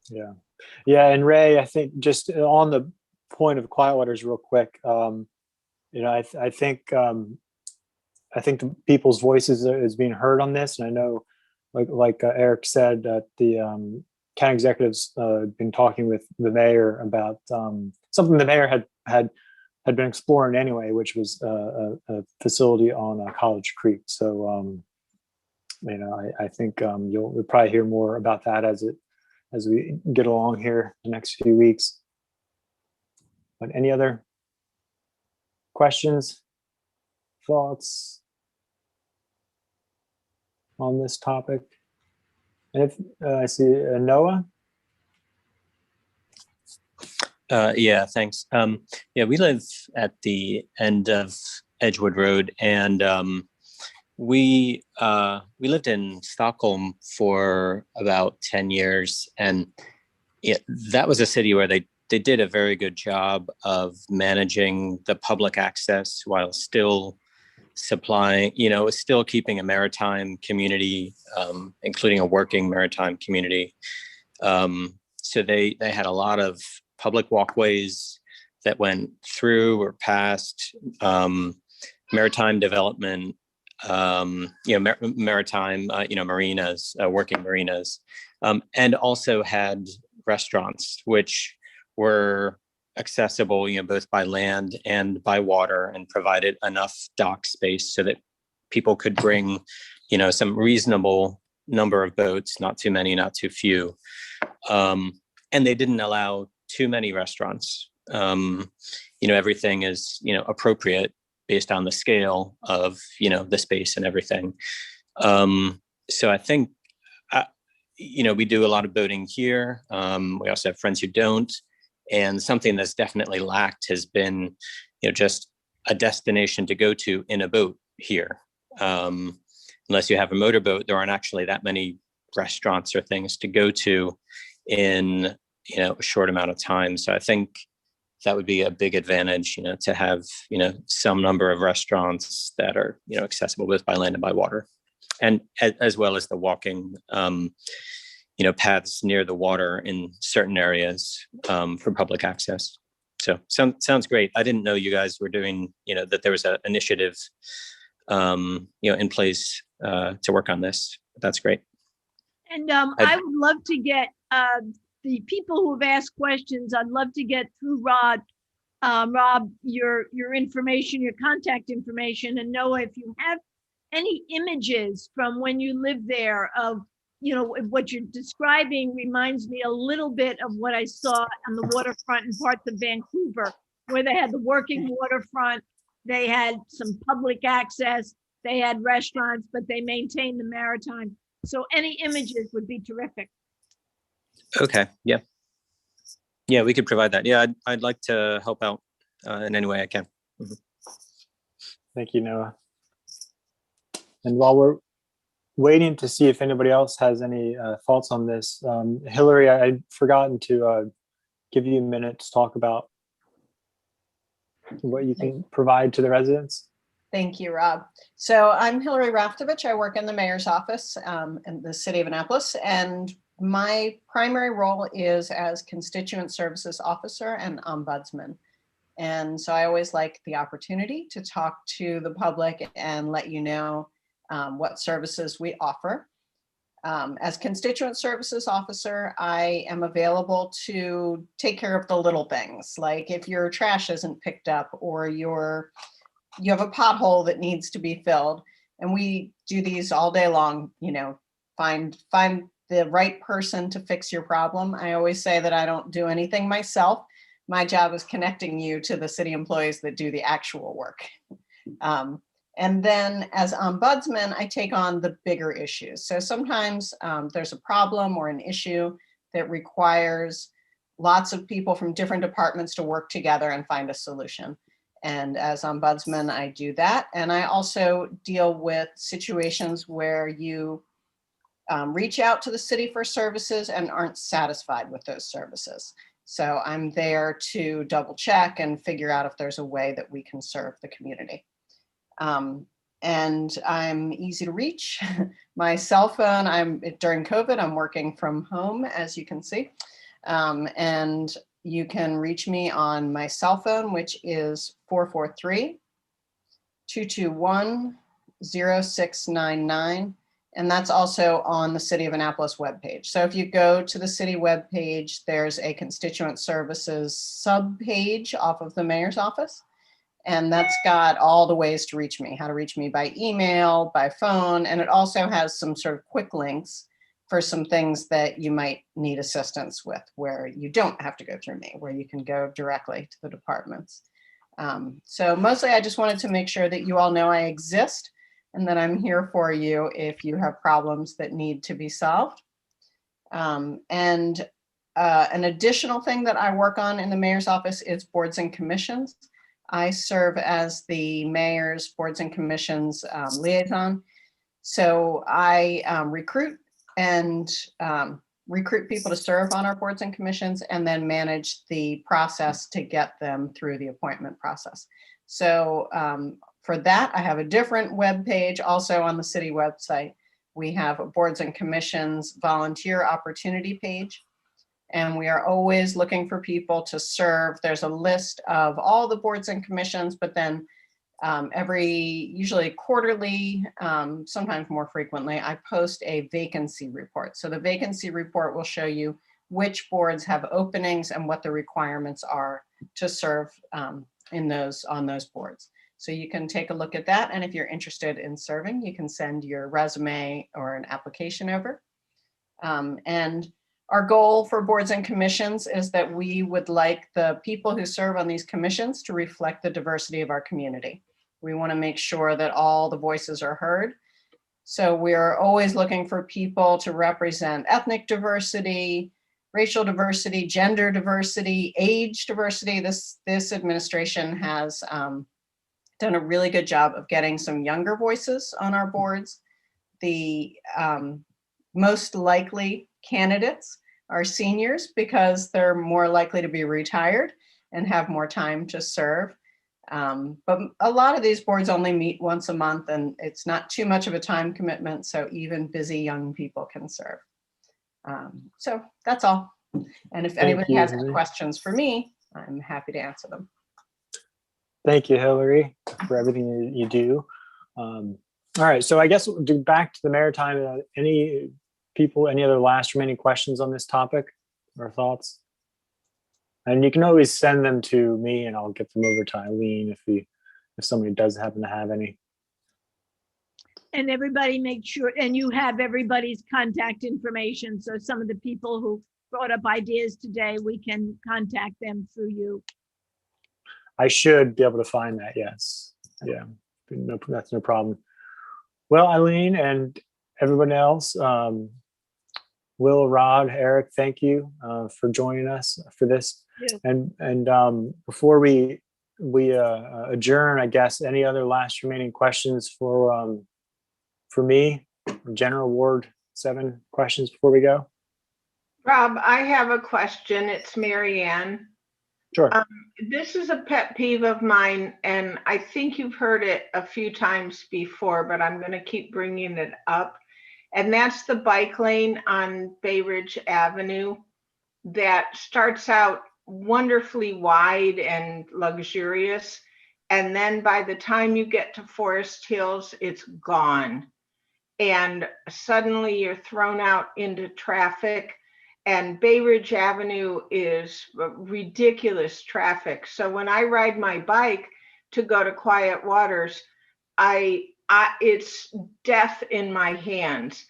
Yeah. And Ray, I think just on the point of quiet waters real quick, I think the people's voices is being heard on this. And I know, like Eric said, that the county executives been talking with the mayor about something the mayor had been exploring anyway, which was a facility on College Creek. So, I think we'll probably hear more about that as we get along here the next few weeks. But any other questions, thoughts on this topic? And if I see Noah. Yeah, thanks. We live at the end of Edgewood Road, and we lived in Stockholm for about 10 years, and that was a city where they did a very good job of managing the public access while still supplying, still keeping a maritime community, including a working maritime community. So they had a lot of public walkways that went through or past maritime development, maritime, marinas, working marinas, and also had restaurants, which were accessible, both by land and by water, and provided enough dock space so that people could bring, some reasonable number of boats, not too many, not too few. And they didn't allow too many restaurants. Everything is, appropriate based on the scale of, the space and everything. So I think, we do a lot of boating here. We also have friends who don't. And something that's definitely lacked has been, just a destination to go to in a boat here. Unless you have a motorboat, there aren't actually that many restaurants or things to go to in, a short amount of time. So I think that would be a big advantage, to have, some number of restaurants that are, accessible both by land and by water, and as well as the walking, paths near the water in certain areas for public access. So sounds great. I didn't know you guys were doing, that there was an initiative, in place to work on this. That's great. And I would love to get the people who have asked questions. I'd love to get through Rob, your information, your contact information, and Noah, if you have any images from when you lived there of, what you're describing reminds me a little bit of what I saw on the waterfront in parts of Vancouver, where they had the working waterfront, they had some public access, they had restaurants, but they maintained the maritime. So any images would be terrific. Okay. Yeah. Yeah, we could provide that. Yeah, I'd like to help out in any way I can. Mm-hmm. Thank you, Noah. And while we're waiting to see if anybody else has any thoughts on this, Hillary, I'd forgotten to give you a minute to talk about what you can provide to the residents. Thank you, Rob. So I'm Hillary Rafdovich. I work in the mayor's office in the city of Annapolis, and my primary role is as constituent services officer and ombudsman. And so I always like the opportunity to talk to the public and let you know what services we offer. As constituent services officer, I am available to take care of the little things, like if your trash isn't picked up or you have a pothole that needs to be filled. And we do these all day long, you know, find the right person to fix your problem. I always say that I don't do anything myself. My job is connecting you to the city employees that do the actual work. And then as ombudsman, I take on the bigger issues. So sometimes there's a problem or an issue that requires lots of people from different departments to work together and find a solution. And as ombudsman, I do that. And I also deal with situations where you reach out to the city for services and aren't satisfied with those services. So I'm there to double check and figure out if there's a way that we can serve the community. And I'm easy to reach. My cell phone, during COVID, I'm working from home, as you can see. And you can reach me on my cell phone, which is 443-221-0699. And that's also on the City of Annapolis webpage. So if you go to the city webpage, there's a constituent services subpage off of the mayor's office. And that's got all the ways to reach me, how to reach me by email, by phone. And it also has some sort of quick links for some things that you might need assistance with, where you don't have to go through me, where you can go directly to the departments. So mostly I just wanted to make sure that you all know I exist and that I'm here for you if you have problems that need to be solved. An additional thing that I work on in the mayor's office is boards and commissions. I serve as the mayor's boards and commissions liaison. So I recruit people to serve on our boards and commissions and then manage the process to get them through the appointment process. So for that, I have a different web page also on the city website. We have a boards and commissions volunteer opportunity page. And we are always looking for people to serve. There's a list of all the boards and commissions, but then usually quarterly, sometimes more frequently, I post a vacancy report. So the vacancy report will show you which boards have openings and what the requirements are to serve on those boards. So you can take a look at that. And if you're interested in serving, you can send your resume or an application over. And our goal for boards and commissions is that we would like the people who serve on these commissions to reflect the diversity of our community. We want to make sure that all the voices are heard. So we're always looking for people to represent ethnic diversity, racial diversity, gender diversity, age diversity. This administration has done a really good job of getting some younger voices on our boards. The most likely candidates are seniors because they're more likely to be retired and have more time to serve. But a lot of these boards only meet once a month and it's not too much of a time commitment, so even busy young people can serve. So that's all. And if anybody has any questions for me, I'm happy to answer them. Thank you, Hillary, for everything you do. All right, so I guess we'll do back to the Maritime. Any other last remaining questions on this topic or thoughts? And you can always send them to me and I'll get them over to Eileen if somebody does happen to have any. And everybody make sure, and you have everybody's contact information. So some of the people who brought up ideas today, we can contact them through you. I should be able to find that, yes. Yeah, no, that's no problem. Well, Eileen and everyone else, Will, Rod, Eric, thank you for joining us for this. Yeah. And before we adjourn, I guess, any other last remaining questions for me? General Ward 7 questions before we go? Rob, I have a question. It's Mary Ann. Sure. This is a pet peeve of mine, and I think you've heard it a few times before, but I'm going to keep bringing it up. And that's the bike lane on Bay Ridge Avenue that starts out wonderfully wide and luxurious. And then by the time you get to Forest Hills, it's gone. And suddenly you're thrown out into traffic. And Bay Ridge Avenue is ridiculous traffic. So when I ride my bike to go to Quiet Waters, it's death in my hands.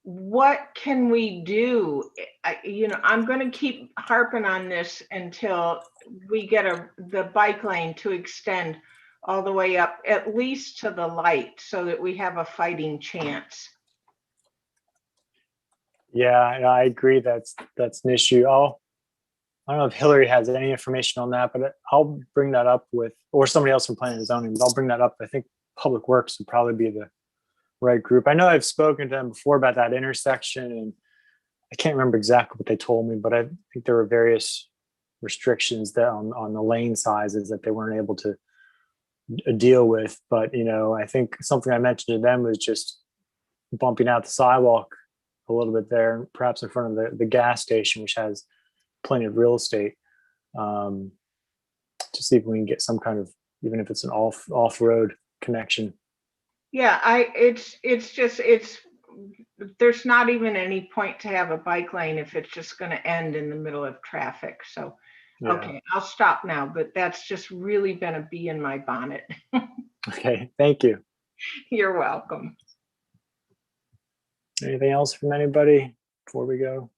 What can we do? I'm going to keep harping on this until we get the bike lane to extend all the way up, at least to the light, so that we have a fighting chance. Yeah, I agree. That's an issue. I don't know if Hillary has any information on that, but I'll bring that up with, or somebody else from planning and zoning, but I'll bring that up. I think Public Works would probably be the right group. I know I've spoken to them before about that intersection, and I can't remember exactly what they told me, but I think there were various restrictions that on the lane sizes that they weren't able to deal with. But, I think something I mentioned to them was just bumping out the sidewalk a little bit there, perhaps in front of the gas station, which has plenty of real estate, to see if we can get some kind of, even if it's an off-road connection. Yeah, there's not even any point to have a bike lane if it's just going to end in the middle of traffic. So, yeah. Okay, I'll stop now, but that's just really been a bee in my bonnet. Okay, thank you. You're welcome. Anything else from anybody before we go?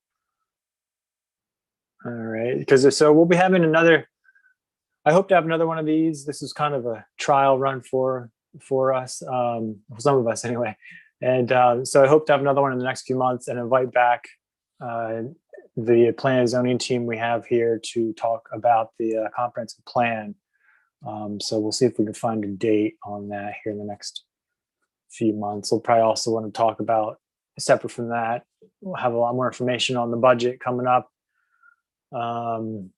All right, so we'll be having I hope to have another one of these. This is kind of a trial run for us, some of us anyway. And so I hope to have another one in the next few months and invite back the plan and zoning team we have here to talk about the comprehensive plan. So we'll see if we can find a date on that here in the next few months. We'll probably also want to talk about, separate from that, we'll have a lot more information on the budget coming up. And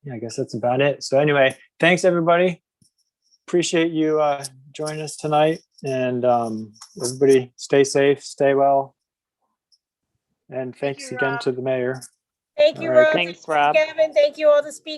yeah, I guess that's about it. So anyway, thanks everybody. Appreciate you joining us tonight, and everybody stay safe, stay well. And thanks again to the mayor. Thank you, All right, Rob. thanks, Rob. Kevin. Thank you all the speakers.